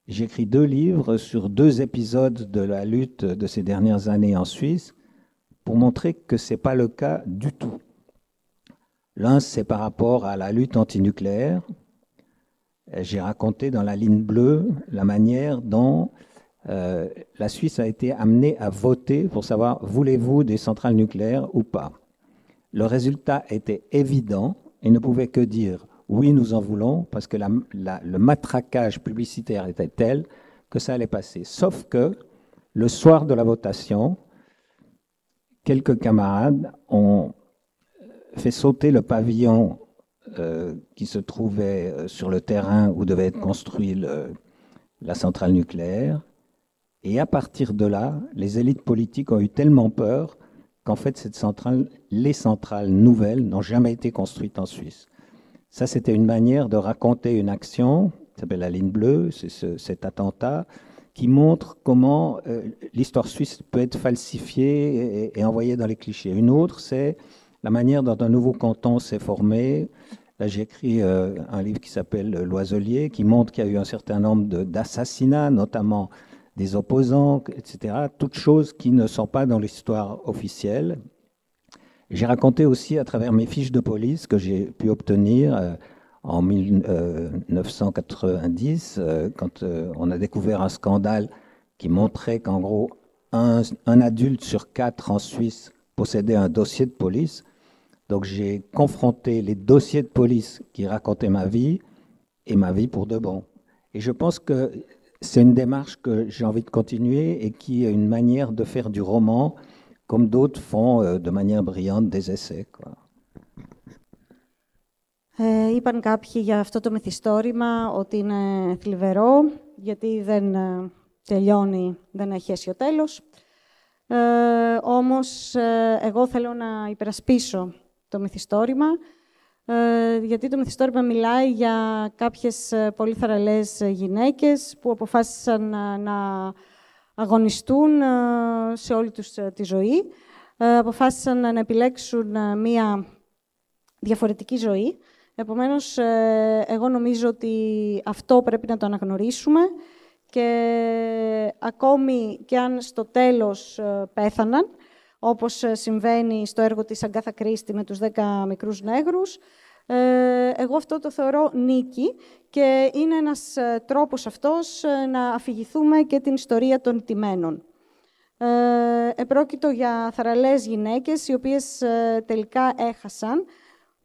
J'ai écrit 2 livres sur 2 épisodes de la lutte de ces dernières années en Suisse pour montrer que ce n'est pas le cas du tout. L'un, c'est par rapport à la lutte antinucléaire. J'ai raconté dans la ligne bleue la manière dont la Suisse a été amenée à voter pour savoir voulez-vous des centrales nucléaires ou pas. Le résultat était évident et ne pouvait que dire oui, nous en voulons, parce que le matraquage publicitaire était tel que ça allait passer. Sauf que le soir de la votation, quelques camarades ont fait sauter le pavillon qui se trouvait sur le terrain où devait être construite la centrale nucléaire. Et à partir de là, les élites politiques ont eu tellement peur qu'en fait, les centrales nouvelles n'ont jamais été construites en Suisse. Ça, c'était une manière de raconter une action, qui s'appelle la ligne bleue, c'est cet attentat, qui montre comment l'histoire suisse peut être falsifiée et envoyée dans les clichés. Une autre, c'est la manière dont un nouveau canton s'est formé. Là, j'ai écrit un livre qui s'appelle L'Oiselier, qui montre qu'il y a eu un certain nombre d'assassinats, notamment des opposants, etc. Toutes choses qui ne sont pas dans l'histoire officielle. J'ai raconté aussi à travers mes fiches de police que j'ai pu obtenir en 1990, quand on a découvert un scandale qui montrait qu'en gros, un adulte sur 4 en Suisse possédait un dossier de police. Donc j'ai confronté les dossiers de police qui racontaient ma vie et ma vie pour de bon. Et je pense que c'est une démarche que j'ai envie de continuer et qui est une manière de faire du roman comme d'autres font de manière brillante des essais, quoi. Είπαν κάποιοι για αυτό το μυθιστόρημα ότι είναι θλιβερό, γιατί δεν τελειώνει, δεν έχει αίσιο τέλος. Όμως, εγώ θέλω να υπερασπίσω το μυθιστόρημα, γιατί το μυθιστόρημα μιλάει για κάποιες πολύ θαραλέες γυναίκες που αποφάσισαν να αγωνιστούν σε όλη τους τη ζωή, αποφάσισαν να επιλέξουν μία διαφορετική ζωή. Επομένως, εγώ νομίζω ότι αυτό πρέπει να το αναγνωρίσουμε και ακόμη και αν στο τέλος πέθαναν, όπως συμβαίνει στο έργο της Αγκάθα Κρίστη με τους 10 μικρούς νέγρους, εγώ αυτό το θεωρώ νίκη και είναι ένας τρόπος αυτός να αφηγηθούμε και την ιστορία των τιμένων. Επρόκειτο για θαραλέες γυναίκες, οι οποίες τελικά έχασαν,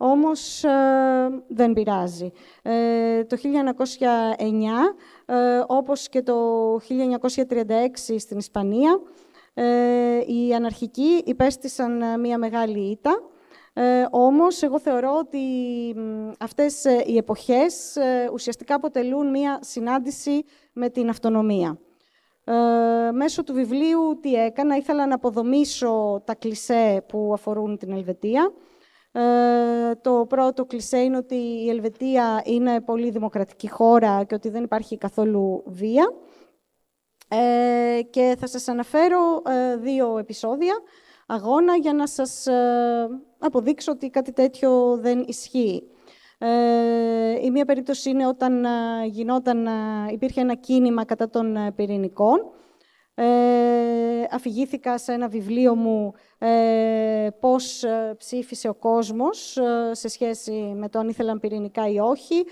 όμως δεν πειράζει. Το 1909, όπως και το 1936 στην Ισπανία, οι αναρχικοί υπέστησαν μία μεγάλη ήττα. Όμως, εγώ θεωρώ ότι αυτές οι εποχές ουσιαστικά αποτελούν μία συνάντηση με την αυτονομία. Μέσω του βιβλίου τι έκανα, ήθελα να αποδομήσω τα κλισέ που αφορούν την Ελβετία. Το πρώτο κλισέ είναι ότι η Ελβετία είναι πολύ δημοκρατική χώρα και ότι δεν υπάρχει καθόλου βία. Και θα σας αναφέρω 2 επεισόδια αγώνα για να σας αποδείξω ότι κάτι τέτοιο δεν ισχύει. Η μία περίπτωση είναι όταν υπήρχε ένα κίνημα κατά των πυρηνικών. Αφηγήθηκα σε ένα βιβλίο μου πώς ψήφισε ο κόσμος σε σχέση με το αν ήθελαν πυρηνικά ή όχι.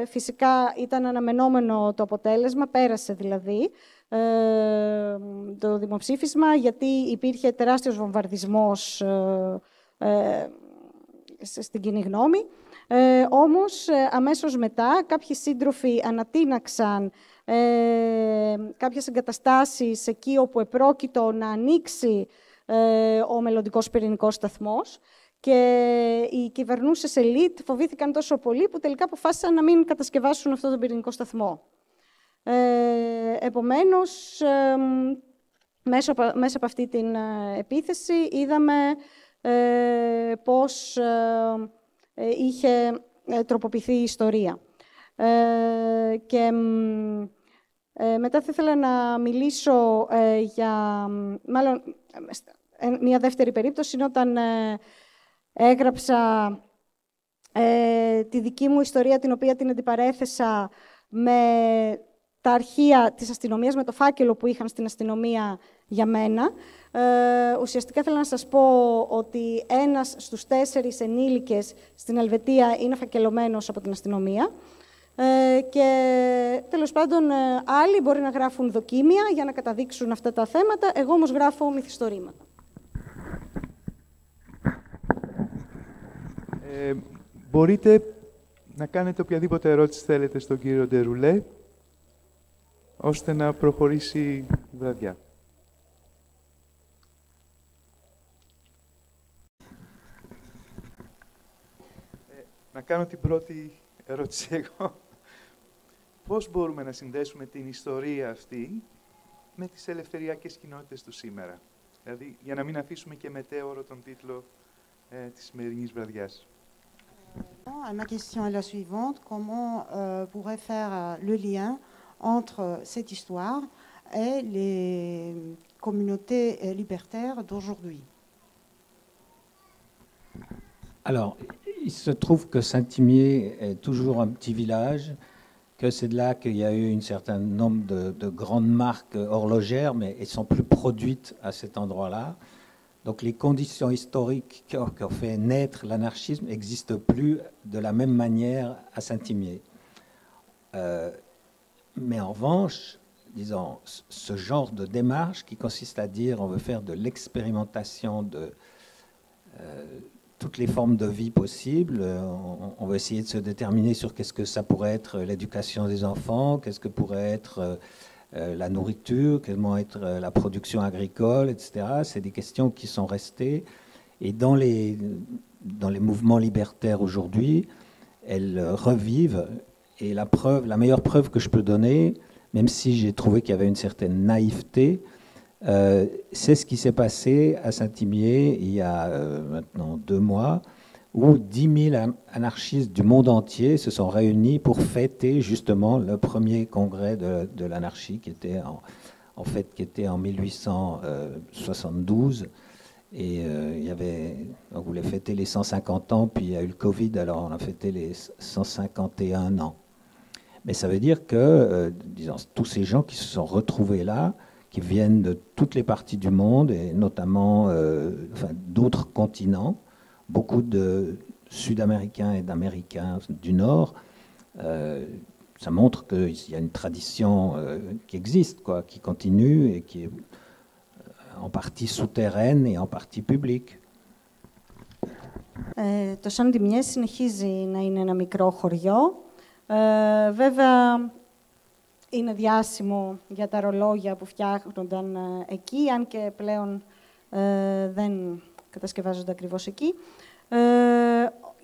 Φυσικά ήταν αναμενόμενο το αποτέλεσμα, πέρασε δηλαδή το δημοψήφισμα, γιατί υπήρχε τεράστιος βομβαρδισμός στην κοινή γνώμη. Όμως, αμέσως μετά, κάποιοι σύντροφοι ανατείναξαν κάποιες εγκαταστάσεις εκεί όπου επρόκειτο να ανοίξει ο μελλοντικός πυρηνικός σταθμός και οι κυβερνούσες ελίτ φοβήθηκαν τόσο πολύ που τελικά αποφάσισαν να μην κατασκευάσουν αυτόν τον πυρηνικό σταθμό. Επομένως, μέσα από αυτή την επίθεση είδαμε πώς είχε τροποποιηθεί η ιστορία. Και μετά θα ήθελα να μιλήσω για... Μάλλον, μια δεύτερη περίπτωση είναι όταν έγραψα τη δική μου ιστορία, την οποία την αντιπαρέθεσα με τα αρχεία της αστυνομίας, με το φάκελο που είχαν στην αστυνομία για μένα. Ουσιαστικά θέλω να σας πω ότι 1 στους 4 ενήλικες στην Ελβετία είναι φακελωμένος από την αστυνομία. Και τέλος πάντων άλλοι μπορεί να γράφουν δοκίμια για να καταδείξουν αυτά τα θέματα. Εγώ όμως γράφω μυθιστορήματα. Μπορείτε να κάνετε οποιαδήποτε ερώτηση θέλετε στον κύριο Ντερουλέ, ώστε να προχωρήσει η βραδιά. Να κάνω την πρώτη ερώτηση εγώ. Πώς μπορούμε να συνδέσουμε την ιστορία αυτή με τις ελευθεριακές κοινότητες του σήμερα. Δηλαδή, για να μην αφήσουμε και μετέωρο τον τίτλο της σημερινής βραδιάς. Ma question est la suivante. Comment pourrait faire le lien entre cette histoire et les communautés libertaires d'aujourd'hui? Alors, il se trouve que Saint-Imier est toujours un petit village, que c'est de là qu'il y a eu un certain nombre de grandes marques horlogères, mais elles ne sont plus produites à cet endroit-là. Donc les conditions historiques qui ont fait naître l'anarchisme n'existent plus de la même manière à Saint-Imier. Mais en revanche, disons, ce genre de démarche qui consiste à dire on veut faire de l'expérimentation de toutes les formes de vie possibles, on va essayer de se déterminer sur qu'est-ce que ça pourrait être l'éducation des enfants, qu'est-ce que pourrait être la nourriture, comment être la production agricole, etc. C'est des questions qui sont restées. Et dans les mouvements libertaires aujourd'hui, elles revivent. Et la meilleure preuve que je peux donner, même si j'ai trouvé qu'il y avait une certaine naïveté, c'est ce qui s'est passé à Saint-Imier il y a maintenant 2 mois, où 10 000 anarchistes du monde entier se sont réunis pour fêter justement le premier congrès de l'anarchie qui était en 1872. Et on voulait fêter les 150 ans, puis il y a eu le Covid, alors on a fêté les 151 ans. Mais ça veut dire que, disons, tous ces gens qui se sont retrouvés là, qui viennent de toutes les parties du monde, et notamment d'autres continents, beaucoup de Sud-Américains et d'Américains du Nord, ça montre qu'il y a une tradition qui existe, quoi, qui continue et qui est en partie souterraine et en partie publique. Το Saint-Imier συνεχίζει να είναι ένα μικρό χωριό. Βέβαια, είναι διάσημο για τα ρολόγια που φτιάχνονταν εκεί, αν και πλέον δεν κατασκευάζονται ακριβώς εκεί.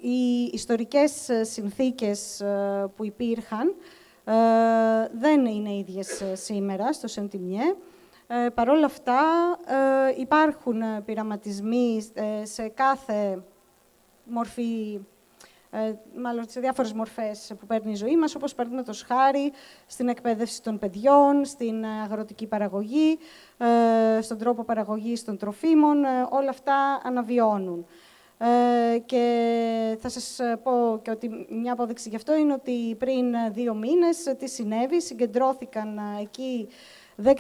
Οι ιστορικές συνθήκες που υπήρχαν δεν είναι ίδιες σήμερα στο Saint-Imier. Παρ' όλα αυτά, υπάρχουν πειραματισμοί σε κάθε μορφή, μάλλον σε διάφορες μορφές που παίρνει η ζωή μας, όπως παραδείγματος χάρη στην εκπαίδευση των παιδιών, στην αγροτική παραγωγή, στον τρόπο παραγωγής των τροφίμων, όλα αυτά αναβιώνουν. Και θα σας πω και ότι μια απόδειξη γι' αυτό είναι ότι πριν 2 μήνες τι συνέβη, συγκεντρώθηκαν εκεί 10.000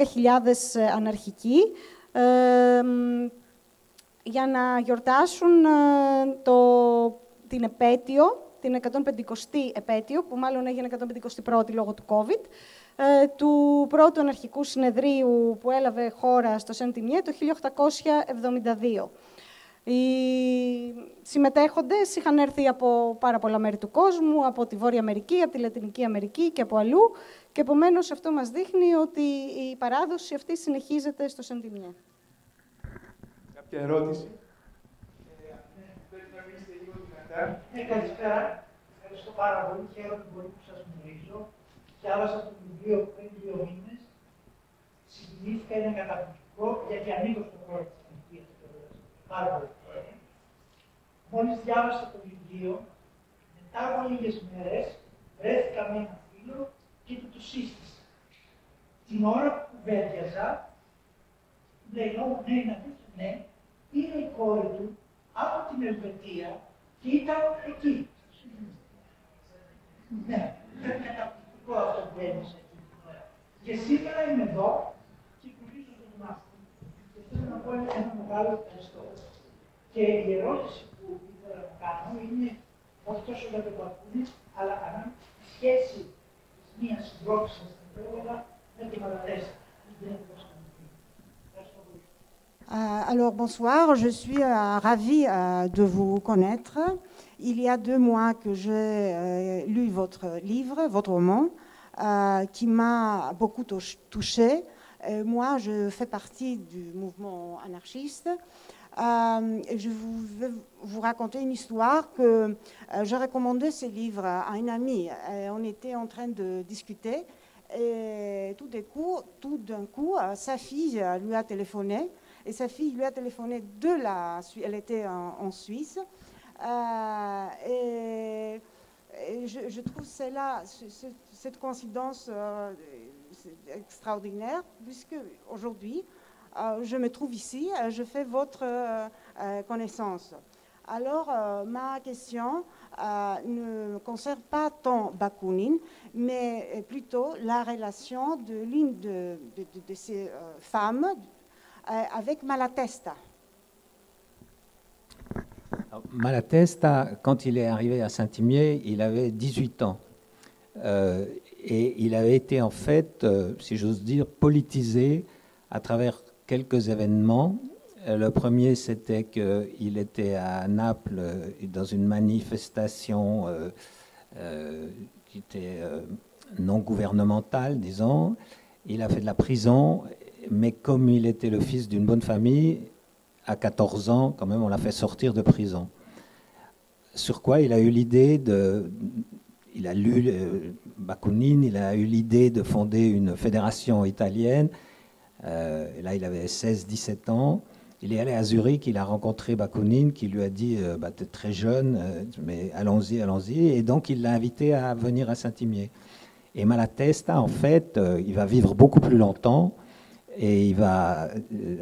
αναρχικοί για να γιορτάσουν την επέτειο, την 150η επέτειο, που μάλλον έγινε 151η λόγω του COVID, του πρώτου αναρχικού συνεδρίου που έλαβε χώρα στο Saint-Imier το 1872. Οι συμμετέχοντες είχαν έρθει από πάρα πολλά μέρη του κόσμου, από τη Βόρεια Αμερική, από τη Λατινική Αμερική και από αλλού, και επομένως αυτό μας δείχνει ότι η παράδοση αυτή συνεχίζεται στο Saint-Imier. Κάποια ερώτηση? Καλησπέρα. Ευχαριστώ πάρα πολύ. Χαίρομαι πολύ που σας γνωρίζω. Διάβασα το βιβλίο πριν 2 μήνες. Συγκινήθηκα, είναι καταπληκτικό, γιατί ανήκω στον χώρο της θρησκείας. Πάρα πολύ χρόνια. Μόλις διάβασα το βιβλίο, μετά από λίγες μέρες, βρέθηκα με ένα φίλο και του το σύστησα. Την ώρα που κουβέντιαζα, λέει, ναι, είναι αλήθεια, ναι, είναι η κόρη του από την Ελβετία και ήταν εκεί. Ναι, ήταν καταπληκτικό αυτό που ένιωσα εκεί την ώρα. Και σήμερα είμαι εδώ και γνωρίζω τον Μάρτιν. Και θέλω να πω ένα μεγάλο ευχαριστώ. Και η ερώτηση που ήθελα να κάνω είναι όχι τόσο για τον Μπακούνι, αλλά η σχέση της μίας συντρόφισσας στην Πέλλα με τη Μαλατέστα. Alors bonsoir, je suis ravie de vous connaître. Il y a 2 mois que j'ai lu votre livre, votre roman, qui m'a beaucoup touchée. Moi, je fais partie du mouvement anarchiste. Je vais vous raconter une histoire que j'ai recommandé ce livre à une amie. On était en train de discuter et tout d'un coup, sa fille lui a téléphoné. Et sa fille lui a téléphoné de la Suisse, elle était en Suisse. Et je trouve cette coïncidence extraordinaire, puisque aujourd'hui, je me trouve ici, je fais votre connaissance. Alors, ma question ne concerne pas tant Bakounine, mais plutôt la relation de l'une de ces femmes avec Malatesta. Malatesta, quand il est arrivé à Saint-Imier, il avait 18 ans. Et il avait été, en fait, si j'ose dire, politisé à travers quelques événements. Le premier, c'était qu'il était à Naples dans une manifestation qui était non gouvernementale, disons. Il a fait de la prison. Mais comme il était le fils d'une bonne famille, à 14 ans, quand même, on l'a fait sortir de prison. Sur quoi il a eu l'idée il a lu Bakounine, il a eu l'idée de fonder une fédération italienne. Et là, il avait 16-17 ans. Il est allé à Zurich, il a rencontré Bakounine, qui lui a dit « tu es très jeune, mais allons-y, allons-y ». Et donc, il l'a invité à venir à Saint-Imier. Et Malatesta, en fait, il va vivre beaucoup plus longtemps. Et il va,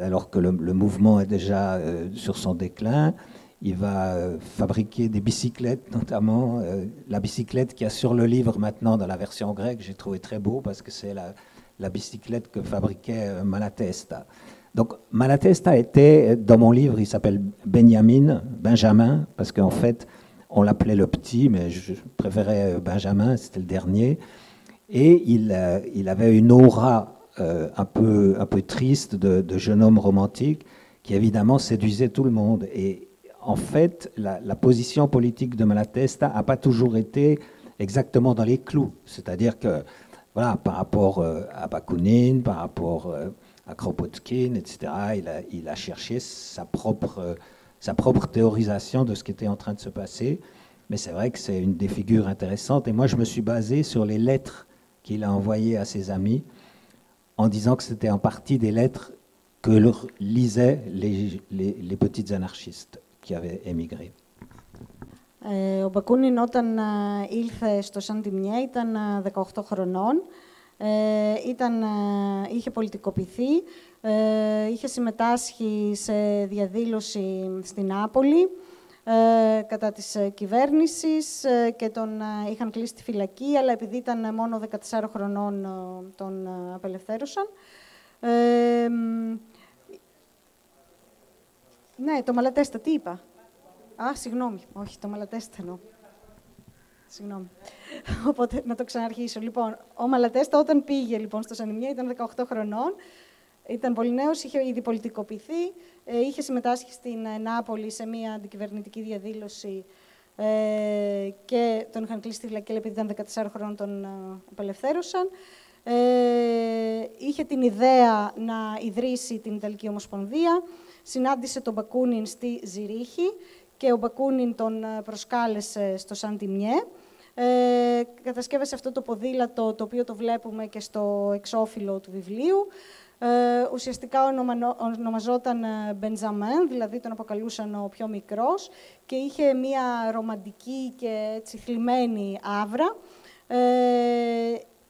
alors que le mouvement est déjà sur son déclin, il va fabriquer des bicyclettes, notamment la bicyclette qu'il y a sur le livre maintenant dans la version grecque, j'ai trouvé très beau parce que c'est la bicyclette que fabriquait Malatesta. Donc Malatesta était, dans mon livre, il s'appelle Benjamin, parce qu'en fait, on l'appelait le petit, mais je préférais Benjamin, c'était le dernier. Et il avait une aura un peu triste de jeune homme romantique qui évidemment séduisait tout le monde. Et en fait, la position politique de Malatesta n'a pas toujours été exactement dans les clous. C'est-à-dire que, voilà, par rapport à Bakounine, par rapport à Kropotkin, etc., il a cherché sa propre théorisation de ce qui était en train de se passer. Mais c'est vrai que c'est une des figures intéressantes. Et moi, je me suis basé sur les lettres qu'il a envoyées à ses amis, en disant que c'était en partie des lettres que lisaient les petites anarchistes qui avaient émigré. Ο Μπακούνιν όταν ήλθε στο Σαντιμιέ ήταν 18 χρονών. Είχε πολιτικοποιηθεί, είχε συμμετάσχει σε διαδήλωση στην Νάπολη κατά της κυβέρνησης και τον είχαν κλείσει στη φυλακή, αλλά επειδή ήταν μόνο 14 χρονών τον απελευθέρωσαν. Ναι, το Μαλατέστα, τι είπα. Α, συγγνώμη, όχι, το Μαλατέστα εννοώ. Συγγνώμη. Οπότε, να το ξαναρχίσω. Λοιπόν, ο Μαλατέστα όταν πήγε λοιπόν, στο Σαντιμιέ ήταν 18 χρονών. Ήταν πολύ νέος, είχε ήδη πολιτικοποιηθεί, είχε συμμετάσχει στην Νάπολη σε μια αντικυβερνητική διαδήλωση και τον είχαν κλείσει στη φυλακή, επειδή ήταν 14 χρόνων τον απελευθέρωσαν. Είχε την ιδέα να ιδρύσει την Ιταλική Ομοσπονδία, συνάντησε τον Μπακούνιν στη Ζηρίχη και ο Μπακούνιν τον προσκάλεσε στο Σαντιμιέ. Κατασκεύασε αυτό το ποδήλατο, το οποίο το βλέπουμε και στο εξώφυλλο του βιβλίου. Ουσιαστικά ονομαζόταν Μπενζαμέν, δηλαδή τον αποκαλούσαν ο πιο μικρός, και είχε μία ρομαντική και έτσι θλιμμένη άβρα.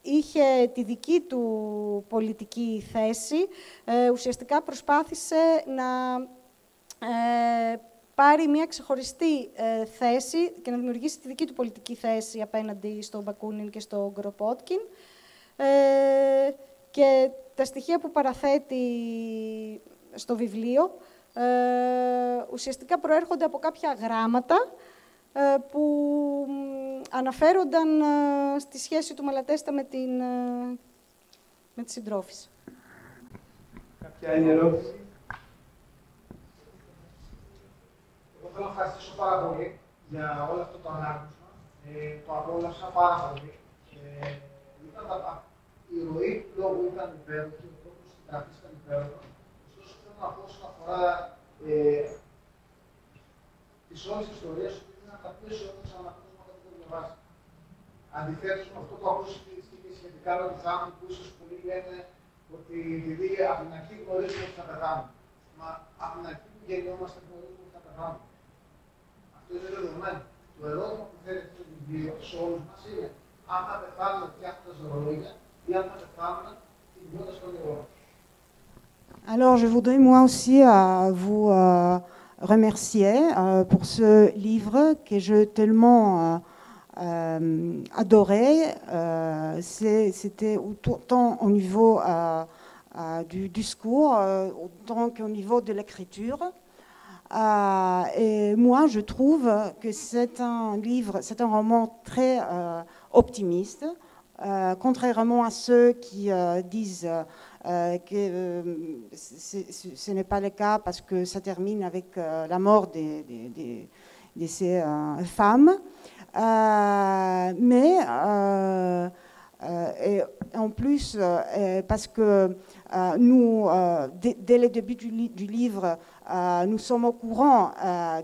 Είχε τη δική του πολιτική θέση. Ουσιαστικά προσπάθησε να πάρει μια ξεχωριστή θέση και να δημιουργήσει τη δική του πολιτική θέση απέναντι στον Μπακούνιν και στον Γκροπότκιν. Και τα στοιχεία που παραθέτει στο βιβλίο ουσιαστικά προέρχονται από κάποια γράμματα που αναφέρονταν στη σχέση του Μαλατέστα με τη συντρόφισσα. Κάποια άλλη ερώτηση? Εγώ θέλω να ευχαριστήσω πάρα πολύ για όλο αυτό το ανάγνωσμα. Το απόλαυσα πάρα πολύ. Η ροή του λόγου ήταν υπέροχη, ο τρόπος της γραφής ήταν υπέροχος. Ωστόσο, θέλω να πω όσον αφορά τις όλες τις ιστορίες που είναι να τα πείσω όταν ξανακούσουμε όταν το διαβάσει. Αντιθέτως με αυτό που ακούσατε σχετικά με τη θάνατο, που ίσως πολλοί λένε ότι επειδή από την αρχή γνωρίζουμε ότι θα πεθάνουμε. Μα από την αρχή που γεννιόμαστε γνωρίζουμε ότι θα πεθάνουμε. Αυτό είναι δεδομένο. Το ερώτημα που θέλετε στο βιβλίο σε όλους μας είναι αν θα πεθάνουμε φτιάχνοντας ρολόγια ή αν θα πεθάνουμε κοιμώντας τον αιώνα. Alors, je voudrais moi aussi vous remercier pour ce livre que j'ai tellement adoré. C'était autant au niveau du discours, autant qu'au niveau de l'écriture. Et moi, je trouve que c'est un livre, c'est un roman très optimiste, contrairement à ceux qui disent que ce n'est pas le cas parce que ça termine avec la mort de ces femmes. Mais et en plus, parce que nous, dès le début du livre, nous sommes au courant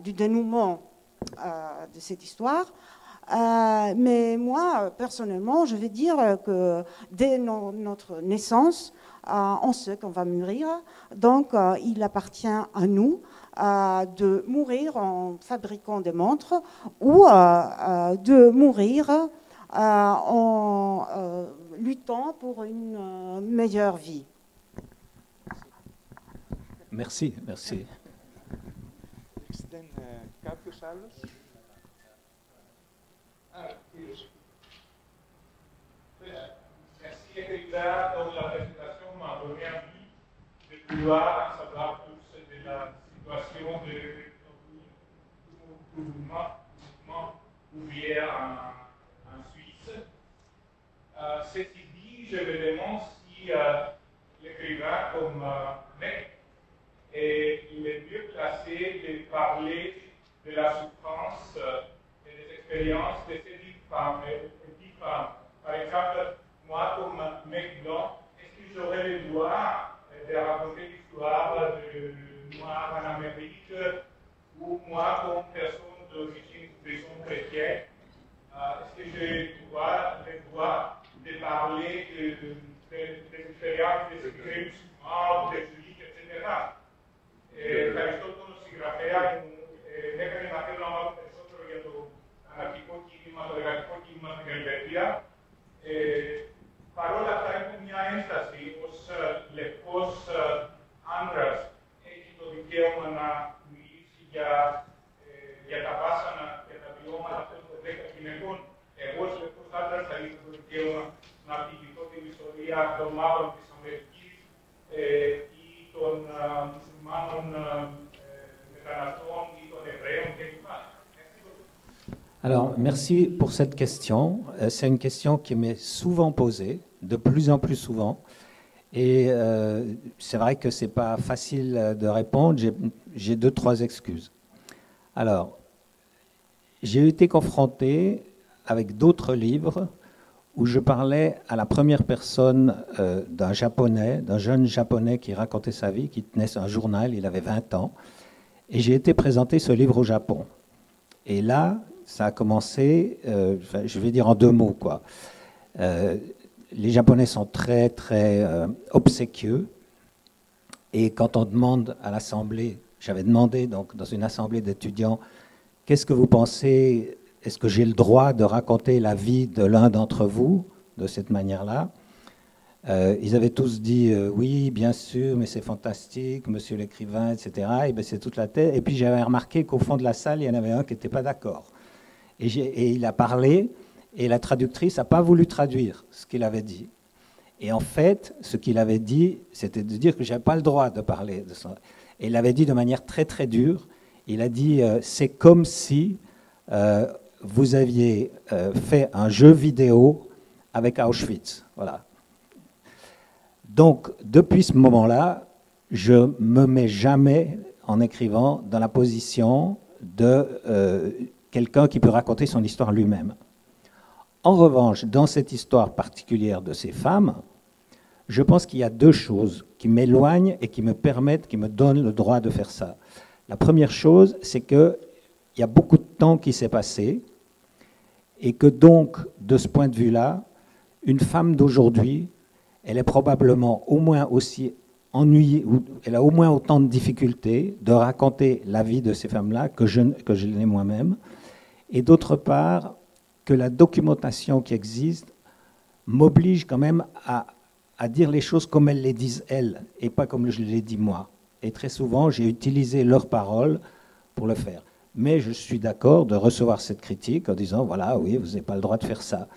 du dénouement de cette histoire. Mais moi, personnellement, je vais dire que dès notre naissance, on sait qu'on va mourir. Donc, il appartient à nous de mourir en fabriquant des montres ou de mourir en luttant pour une meilleure vie. Merci, merci. Κάποιος άλλος? Merci Écrivain pour la présentation m'a donné envie de pouvoir en savoir plus de la situation de mouvement ouvrier en Suisse. Ceci dit, je me demande si l'écrivain comme mec il est mieux placé de parler de la souffrance et des expériences de ces petites femmes. Par exemple, moi, comme mec blanc, est-ce que j'aurais le droit de raconter l'histoire de moi en Amérique ou moi, comme personne d'origine chrétienne, est-ce que j'ai le droit de parler des expériences des crimes musulmans, des juifs, etc. Ευχαριστώ τον συγγραφέα που έκανε να θέλω να μάθω περισσότερο για το αναρχικό κίνημα, το εργατικό κίνημα στην Ελβετία. Παρ' όλα αυτά, έχω μια ένσταση ως λευκός άντρας έχει το δικαίωμα να μιλήσει για τα βάσανα και τα βιώματα αυτών των 10 γυναικών. Εγώ ως λευκός άντρας θα είχα το δικαίωμα να αφηγηθώ την ιστορία των μαύρων της Αμερικής ή των μουσουλμάνων μεταναστών ή των Εβραίων κλπ. Alors, merci pour cette question. C'est une question qui m'est souvent posée, de plus en plus souvent. Et c'est vrai que ce n'est pas facile de répondre. J'ai 2-3 excuses. Alors, j'ai été confronté avec d'autres livres où je parlais à la première personne d'un jeune japonais qui racontait sa vie, qui tenait un journal, il avait 20 ans. Et j'ai été présenter ce livre au Japon. Et là, ça a commencé, je vais dire en 2 mots, quoi. Les Japonais sont très, très obséquieux. Et quand on demande à l'Assemblée, j'avais demandé donc, dans une assemblée d'étudiants, qu'est-ce que vous pensez, est-ce que j'ai le droit de raconter la vie de l'un d'entre vous de cette manière-là? Ils avaient tous dit oui, bien sûr, mais c'est fantastique, monsieur l'écrivain, etc. Et bien c'est toute la tête. Et puis j'avais remarqué qu'au fond de la salle, il y en avait un qui n'était pas d'accord. Et il a parlé, et la traductrice n'a pas voulu traduire ce qu'il avait dit. Et en fait, ce qu'il avait dit, c'était de dire que je n'avais pas le droit de parler de ça. Et il l'avait dit de manière très très dure. Il a dit c'est comme si vous aviez fait un jeu vidéo avec Auschwitz. Voilà. Donc, depuis ce moment-là, je ne me mets jamais, en écrivant, dans la position de quelqu'un qui peut raconter son histoire lui-même. En revanche, dans cette histoire particulière de ces femmes, je pense qu'il y a 2 choses qui m'éloignent et qui me permettent, qui me donnent le droit de faire ça. La première chose, c'est qu'il y a beaucoup de temps qui s'est passé et que donc, de ce point de vue-là, une femme d'aujourd'hui, elle est probablement au moins aussi ennuyée, ou elle a au moins autant de difficultés de raconter la vie de ces femmes-là que je l'ai moi-même. Et d'autre part, que la documentation qui existe m'oblige quand même à dire les choses comme elles les disent elles, et pas comme je les dis moi. Et très souvent, j'ai utilisé leurs paroles pour le faire. Mais je suis d'accord de recevoir cette critique en disant, voilà, oui, vous n'avez pas le droit de faire ça.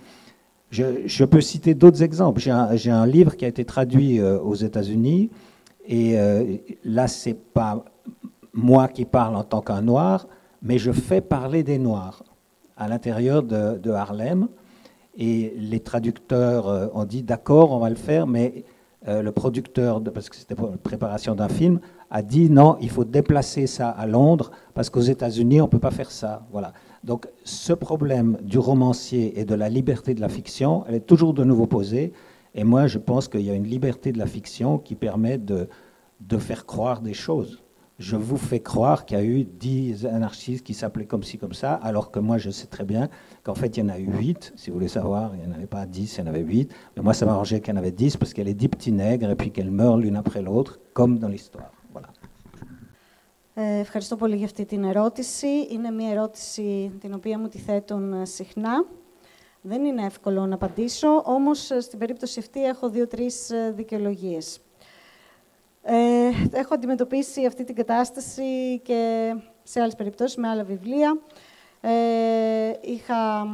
Je peux citer d'autres exemples. J'ai un livre qui a été traduit aux États-Unis, et là, ce n'est pas moi qui parle en tant qu'un noir, mais je fais parler des noirs à l'intérieur de Harlem. Et les traducteurs ont dit, d'accord, on va le faire, mais le producteur, parce que c'était pour la préparation d'un film, a dit, non, il faut déplacer ça à Londres, parce qu'aux États-Unis, on ne peut pas faire ça. Voilà. Donc, ce problème du romancier et de la liberté de la fiction, elle est toujours de nouveau posée. Et moi, je pense qu'il y a une liberté de la fiction qui permet de faire croire des choses. Je vous fais croire qu'il y a eu 10 anarchistes qui s'appelaient comme ci, comme ça, alors que moi, je sais très bien qu'en fait, il y en a eu 8. Si vous voulez savoir, il n'y en avait pas 10, il y en avait 8. Mais moi, ça m'arrangeait qu'il y en avait 10 parce qu'il y a les 10 petits nègres et puis qu'elles meurent l'une après l'autre, comme dans l'histoire. Voilà. Ευχαριστώ πολύ για αυτή την ερώτηση. Είναι μια ερώτηση την οποία μου τη θέτουν συχνά. Δεν είναι εύκολο να απαντήσω, όμως στην περίπτωση αυτή έχω 2-3 δικαιολογίες. Έχω αντιμετωπίσει αυτή την κατάσταση και σε άλλες περιπτώσεις, με άλλα βιβλία. Είχα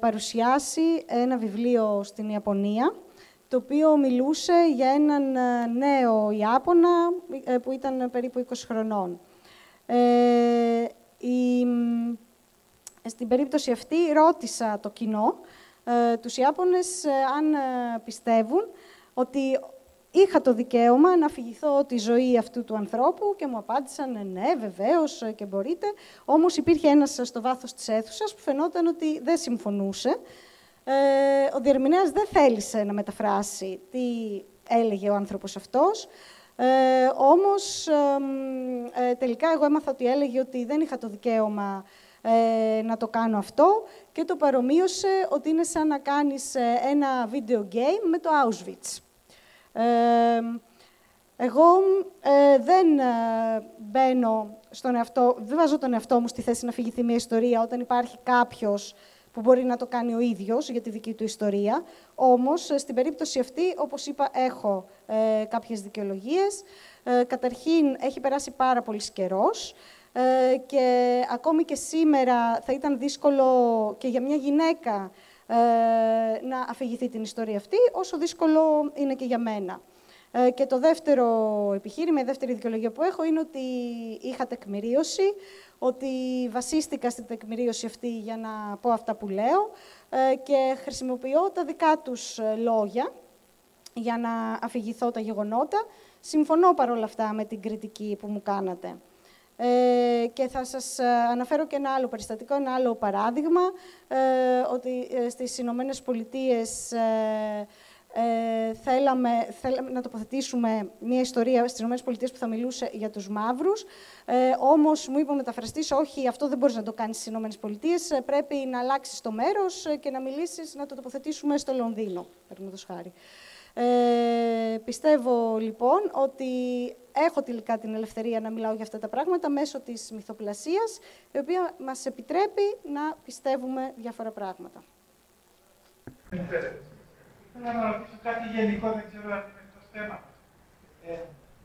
παρουσιάσει ένα βιβλίο στην Ιαπωνία, το οποίο μιλούσε για έναν νέο Ιάπωνα που ήταν περίπου 20 χρονών. Στην περίπτωση αυτή ρώτησα το κοινό, τους Ιάπωνες, αν πιστεύουν ότι είχα το δικαίωμα να αφηγηθώ τη ζωή αυτού του ανθρώπου και μου απάντησαν ναι, βεβαίως και μπορείτε. Όμως υπήρχε ένας στο βάθος της αίθουσας που φαινόταν ότι δεν συμφωνούσε. Ο διερμηνέας δεν θέλησε να μεταφράσει τι έλεγε ο άνθρωπος αυτός. Όμως τελικά εγώ έμαθα ότι έλεγε ότι δεν είχα το δικαίωμα να το κάνω αυτό και το παρομοίωσε ότι είναι σαν να κάνεις ένα video game με το Auschwitz. Εγώ δεν μπαίνω στον εαυτό, δεν βάζω τον εαυτό μου στη θέση να αφηγηθεί μια ιστορία όταν υπάρχει κάποιος που μπορεί να το κάνει ο ίδιος για τη δική του ιστορία. Όμως, στην περίπτωση αυτή, όπως είπα, έχω κάποιες δικαιολογίες. Καταρχήν, έχει περάσει πάρα πολύς καιρός και ακόμη και σήμερα θα ήταν δύσκολο και για μια γυναίκα να αφηγηθεί την ιστορία αυτή, όσο δύσκολο είναι και για μένα. Και το δεύτερο επιχείρημα, η δεύτερη δικαιολογία που έχω, είναι ότι είχα τεκμηρίωση, ότι βασίστηκα στην τεκμηρίωση αυτή για να πω αυτά που λέω και χρησιμοποιώ τα δικά τους λόγια για να αφηγηθώ τα γεγονότα. Συμφωνώ παρόλα αυτά με την κριτική που μου κάνατε. Και θα σας αναφέρω και ένα άλλο περιστατικό, ένα άλλο παράδειγμα, ότι στις Ηνωμένες Πολιτείες θέλαμε να τοποθετήσουμε μια ιστορία στις ΗΠΑ που θα μιλούσε για τους μαύρους. Όμως μου είπε ο μεταφραστής, όχι, αυτό δεν μπορείς να το κάνεις στις ΗΠΑ, πρέπει να αλλάξεις το μέρος και να μιλήσεις, να το τοποθετήσουμε στο Λονδίνο, παραδείγματος χάρη. Πιστεύω λοιπόν ότι έχω τελικά την ελευθερία να μιλάω για αυτά τα πράγματα μέσω της μυθοπλασίας, η οποία μας επιτρέπει να πιστεύουμε διάφορα πράγματα. Θέλω να ρωτήσω κάτι γενικό, δεν ξέρω αν είναι εκτός θέματος.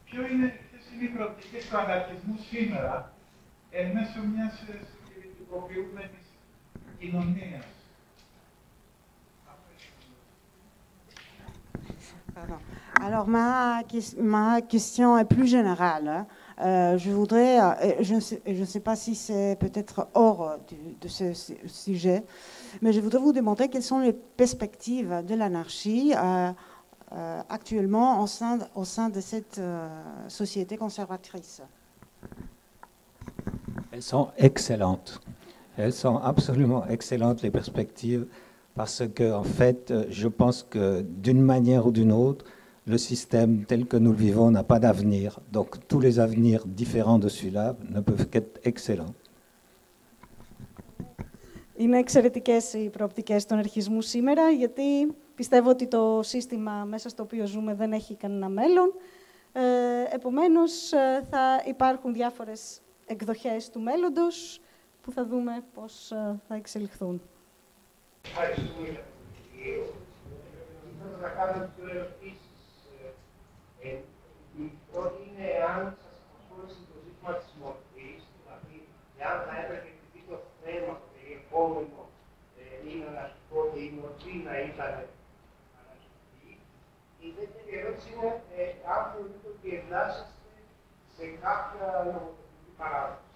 Ποιες είναι οι προοπτικές του αναρχισμού σήμερα εν μέσω μιας συγκεκριτικοποιούμενης κοινωνίας? Alors, ma question est plus générale. Je voudrais, je ne sais pas si c'est peut-être hors de ce sujet, mais je voudrais vous demander quelles sont les perspectives de l'anarchie actuellement au sein de cette société conservatrice. Elles sont excellentes. Elles sont absolument excellentes, les perspectives, parce que, en fait, je pense que d'une manière ou d'une autre, le système tel que nous le vivons n'a pas d'avenir. Donc, tous les avenirs différents de celui-là ne peuvent qu'être excellents. Είναι εξαιρετικές οι προοπτικές του αναρχισμού σήμερα, γιατί πιστεύω ότι το σύστημα μέσα στο οποίο ζούμε δεν έχει κανένα μέλλον. Επομένως, θα υπάρχουν διάφορες εκδοχές του μέλλοντος που θα δούμε πώς θα εξελιχθούν. Ευχαριστούμε για το βιβλίο. Ήθελα να κάνω δύο ερωτήσεις. Η πρώτη είναι αν σας απασχόλησε το ζήτημα της μορφής, δηλαδή αν θα έπρεπε το θέμα, το περιεχόμενο είναι αναρχικό και η μορφή να ήταν αναρχική. Η δεύτερη ερώτηση είναι αν θεωρείτε ότι εντάσσεστε σε κάποια νομοθετική παράδοση.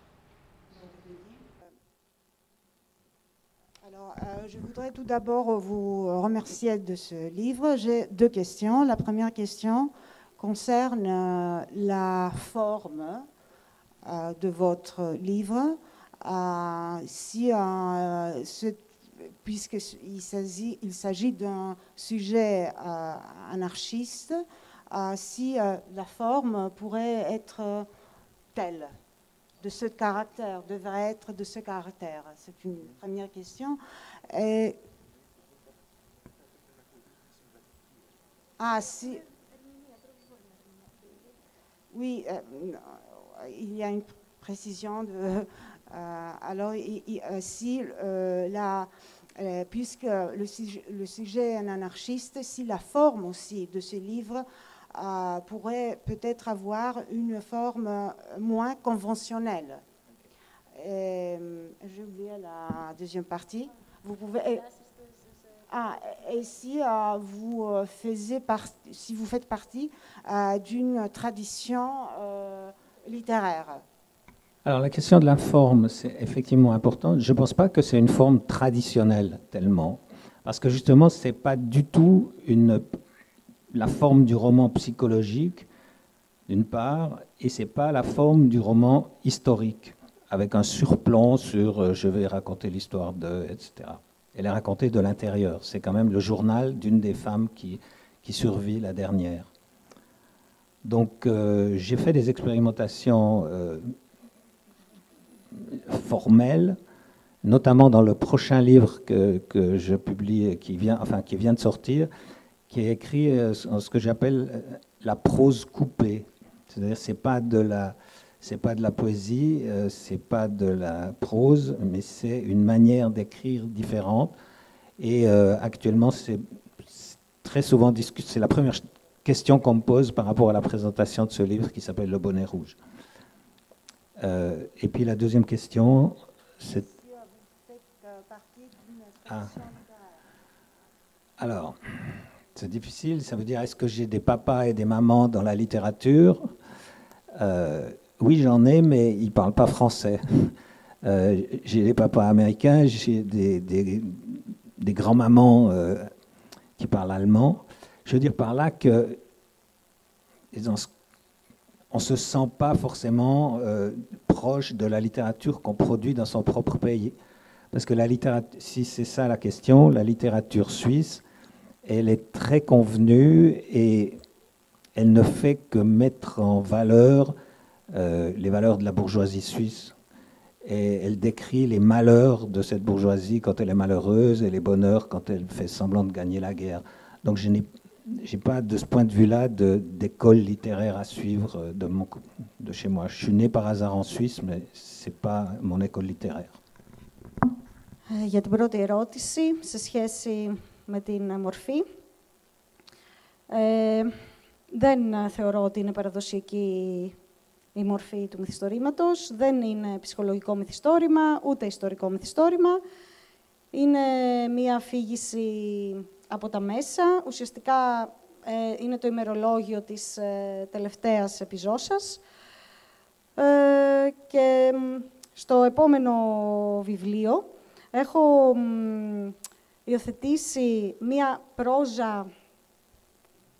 Alors, je voudrais tout d'abord vous remercier de ce livre. J'ai deux questions. La première question concerne la forme de votre livre. Puisqu'il s'agit d'un sujet anarchiste, si la forme pourrait être telle, de ce caractère, devrait être de ce caractère. C'est une première question. Et... si... Oui, il y a une précision. Alors, puisque le sujet est un anarchiste, si la forme aussi de ce livre pourrait peut-être avoir une forme moins conventionnelle. J'ai oublié la deuxième partie. Vous pouvez... et si vous faites partie d'une tradition littéraire. Alors la question de la forme, c'est effectivement important. Je ne pense pas que c'est une forme traditionnelle tellement, parce que justement, ce n'est pas du tout la forme du roman psychologique, d'une part, et ce n'est pas la forme du roman historique, avec un surplomb sur je vais raconter l'histoire de, etc. Elle est racontée de l'intérieur. C'est quand même le journal d'une des femmes qui survit, la dernière. Donc j'ai fait des expérimentations formelles, notamment dans le prochain livre que je publie, qui vient de sortir, qui est écrit en ce que j'appelle la prose coupée. C'est-à-dire c'est pas de la poésie, c'est pas de la prose, mais c'est une manière d'écrire différente. Et actuellement, c'est très souvent discuté. C'est la première question qu'on me pose par rapport à la présentation de ce livre qui s'appelle Le Bonnet Rouge. Et puis la deuxième question, c'est... Alors, c'est difficile. Ça veut dire, est-ce que j'ai des papas et des mamans dans la littérature ? Oui, j'en ai, mais ils ne parlent pas français. J'ai des papas américains, j'ai des grands-mamans qui parlent allemand. Je veux dire par là que on ne se sent pas forcément proche de la littérature qu'on produit dans son propre pays. Parce que la littérature, si c'est ça la question, la littérature suisse Elle est très convenue et elle ne fait que mettre en valeur les valeurs de la bourgeoisie suisse. Et elle décrit les malheurs de cette bourgeoisie quand elle est malheureuse et les bonheurs quand elle fait semblant de gagner la guerre. Donc je n'ai pas de ce point de vue-là d'école littéraire à suivre de chez moi. Je suis né par hasard en Suisse, mais ce n'est pas mon école littéraire. Για την πρώτη ερώτηση, σε σχέση με την μορφή, δεν θεωρώ ότι είναι παραδοσιακή η μορφή του μυθιστορήματος, δεν είναι ψυχολογικό μυθιστόρημα, ούτε ιστορικό μυθιστόρημα. Είναι μία αφήγηση από τα μέσα. Ουσιαστικά είναι το ημερολόγιο της τελευταίας επιζώσας. Και στο επόμενο βιβλίο έχω υιοθετήσει μία πρόζα...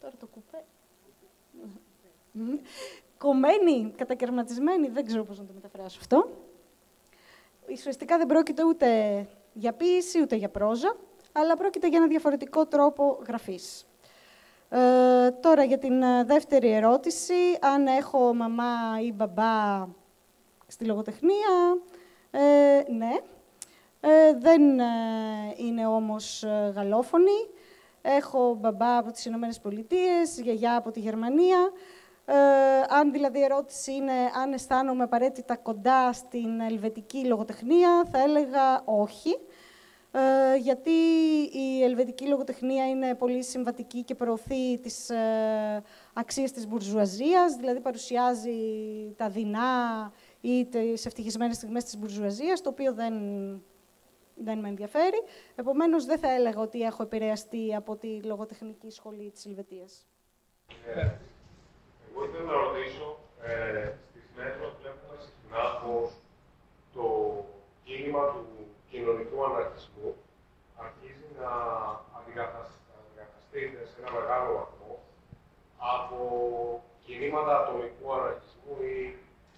Τώρα το κουπέ... κομμένη, κατακαιρματισμένη, δεν ξέρω πώς να το μεταφράσω αυτό. Ουσιαστικά δεν πρόκειται ούτε για ποίηση, ούτε για πρόζα, αλλά πρόκειται για ένα διαφορετικό τρόπο γραφής. Τώρα, για την δεύτερη ερώτηση, αν έχω μαμά ή μπαμπά στη λογοτεχνία, ναι. Δεν είναι όμως γαλλόφωνη. Έχω μπαμπά από τις Ηνωμένες Πολιτείες, γιαγιά από τη Γερμανία. Αν δηλαδή η ερώτηση είναι αν αισθάνομαι απαραίτητα κοντά στην ελβετική λογοτεχνία, θα έλεγα όχι. Γιατί η ελβετική λογοτεχνία είναι πολύ συμβατική και προωθεί τις αξίες της μπουρζουαζίας, δηλαδή παρουσιάζει τα δεινά ή τις ευτυχισμένες στιγμές της μπουρζουαζίας, το οποίο δεν με ενδιαφέρει. Επομένως, δεν θα έλεγα ότι έχω επηρεαστεί από τη λογοτεχνική σχολή της Ελβετίας. Εγώ ήθελα να ρωτήσω, στις μέρες μας βλέπουμε συχνά πως το κίνημα του κοινωνικού αναρχισμού αρχίζει να αντικαταστείται σε ένα μεγάλο βαθμό από κινήματα ατομικού αναρχισμού ή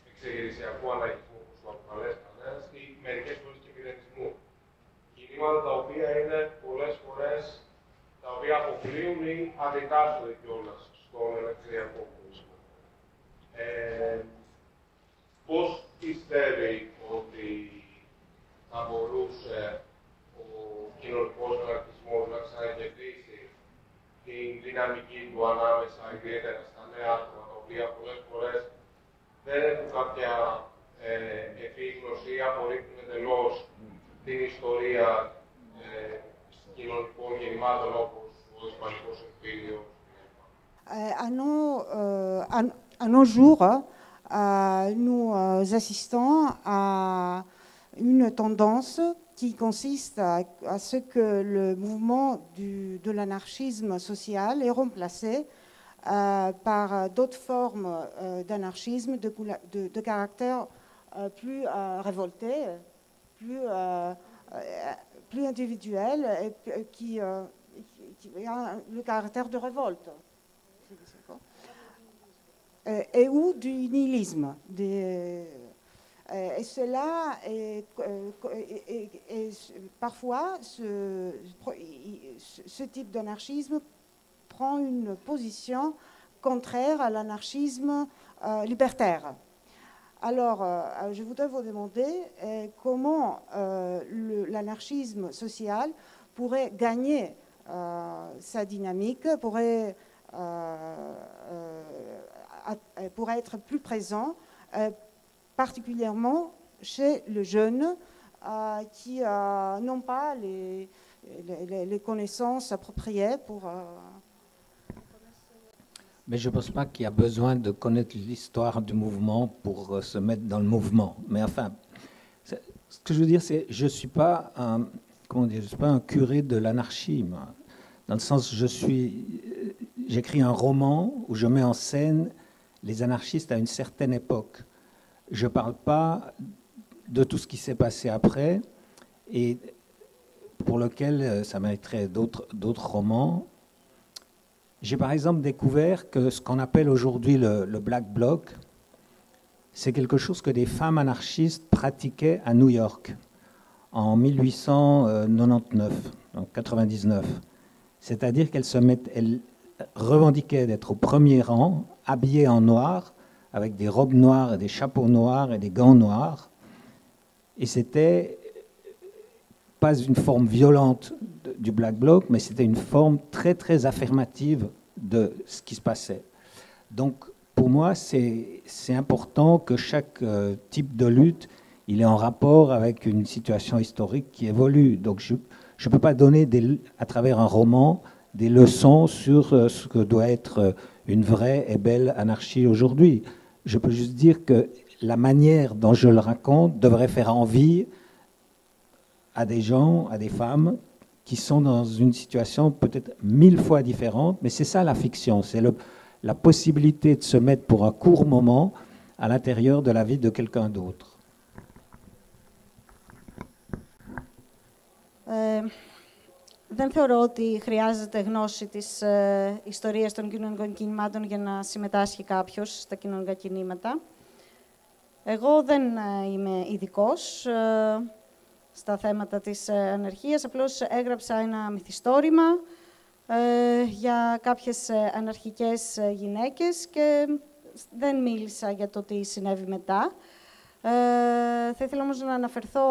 εξεγερσιακού αναρχισμού, όπως το αποκαλέσει κανένας, ή μερικές φορές και μηδενισμού. Κινήματα τα οποία είναι πολλές φορές τα οποία αποκλείουν ή αντιτάσσονται κιόλας στον ελευθεριακό κόσμο. Πώς πιστεύει ότι θα μπορούσε ο κοινωνικός αναρχισμός να ξανακερδίσει την δυναμική του ανάμεσα, ιδιαίτερα στα νέα άτομα, τα οποία πολλές φορές δεν έχουν κάποια επίγνωση ή απορρίπτουν εντελώς την ιστορία κοινωνικών κινημάτων όπως ο Ισπανικός Εμφύλιος. À nos jours, nous assistons à une tendance qui consiste à ce que le mouvement de l'anarchisme social est remplacé par d'autres formes d'anarchisme de caractère plus révolté, plus individuel et qui a le caractère de révolte. Et ou du nihilisme. Et cela parfois, ce type d'anarchisme prend une position contraire à l'anarchisme libertaire. Alors, je voudrais vous demander comment l'anarchisme social pourrait gagner sa dynamique, pourrait être plus présent, particulièrement chez les jeunes qui n'ont pas les connaissances appropriées pour... Mais je ne pense pas qu'il y a besoin de connaître l'histoire du mouvement pour se mettre dans le mouvement. Mais enfin, ce que je veux dire, c'est que je ne suis pas un curé de l'anarchie, moi. Dans le sens, j'écris un roman où je mets en scène les anarchistes à une certaine époque. Je ne parle pas de tout ce qui s'est passé après et pour lequel ça mériterait d'autres romans. J'ai par exemple découvert que ce qu'on appelle aujourd'hui le Black Bloc, c'est quelque chose que des femmes anarchistes pratiquaient à New York en 1899, donc 99. C'est-à-dire qu'elles revendiquaient d'être au premier rang, habillées en noir, avec des robes noires et des chapeaux noirs et des gants noirs. Et c'était pas une forme violente du Black Bloc, mais c'était une forme très, très affirmative de ce qui se passait. Donc, pour moi, c'est important que chaque type de lutte, il est en rapport avec une situation historique qui évolue. Donc, je ne peux pas donner, à travers un roman, des leçons sur ce que doit être une vraie et belle anarchie aujourd'hui. Je peux juste dire que la manière dont je le raconte devrait faire envie à des gens, à des femmes qui sont dans une situation peut-être 1000 fois différente, mais c'est ça la fiction, c'est la possibilité de se mettre pour un court moment à l'intérieur de la vie de quelqu'un d'autre. Δεν θεωρώ ότι χρειάζεται γνώση της ιστορίας των κοινωνικών κινημάτων για να συμμετάσχει κάποιος στα κοινωνικά κινήματα. Εγώ δεν είμαι ειδικός στα θέματα της αναρχίας, απλώς έγραψα ένα μυθιστόρημα για κάποιες αναρχικές γυναίκες και δεν μίλησα για το τι συνέβη μετά. Θα ήθελα όμως να αναφερθώ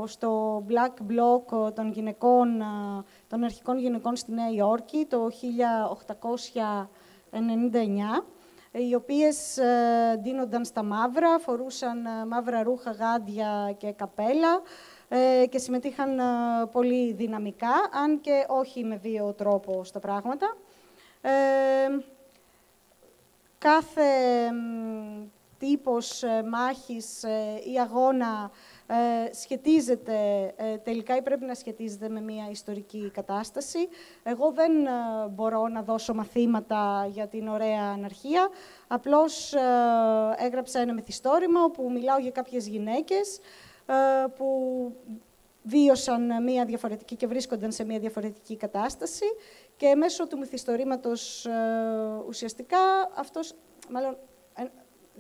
στο Black Bloc των αρχικών γυναικών στη Νέα Υόρκη το 1899, οι οποίες ντύνονταν στα μαύρα, φορούσαν μαύρα ρούχα, γάντια και καπέλα και συμμετείχαν πολύ δυναμικά, αν και όχι με βίαιο τρόπο στα πράγματα. Κάθε τύπος μάχης ή αγώνα σχετίζεται τελικά ή πρέπει να σχετίζεται με μια ιστορική κατάσταση. Εγώ δεν μπορώ να δώσω μαθήματα για την ωραία αναρχία. Απλώς έγραψα ένα μυθιστόρημα όπου μιλάω για κάποιες γυναίκες που βίωσαν μια διαφορετική και βρίσκονταν σε μια διαφορετική κατάσταση και μέσω του μυθιστορήματος ουσιαστικά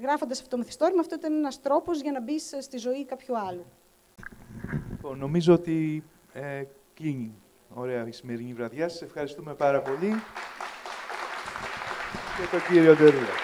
γράφοντας αυτό το μυθιστόρημα, αυτό ήταν ένας τρόπος για να μπεις στη ζωή κάποιου άλλου. Νομίζω ότι κλείνει ωραία η σημερινή βραδιά. Σας ευχαριστούμε πάρα πολύ και τον κύριο Ντερούλα.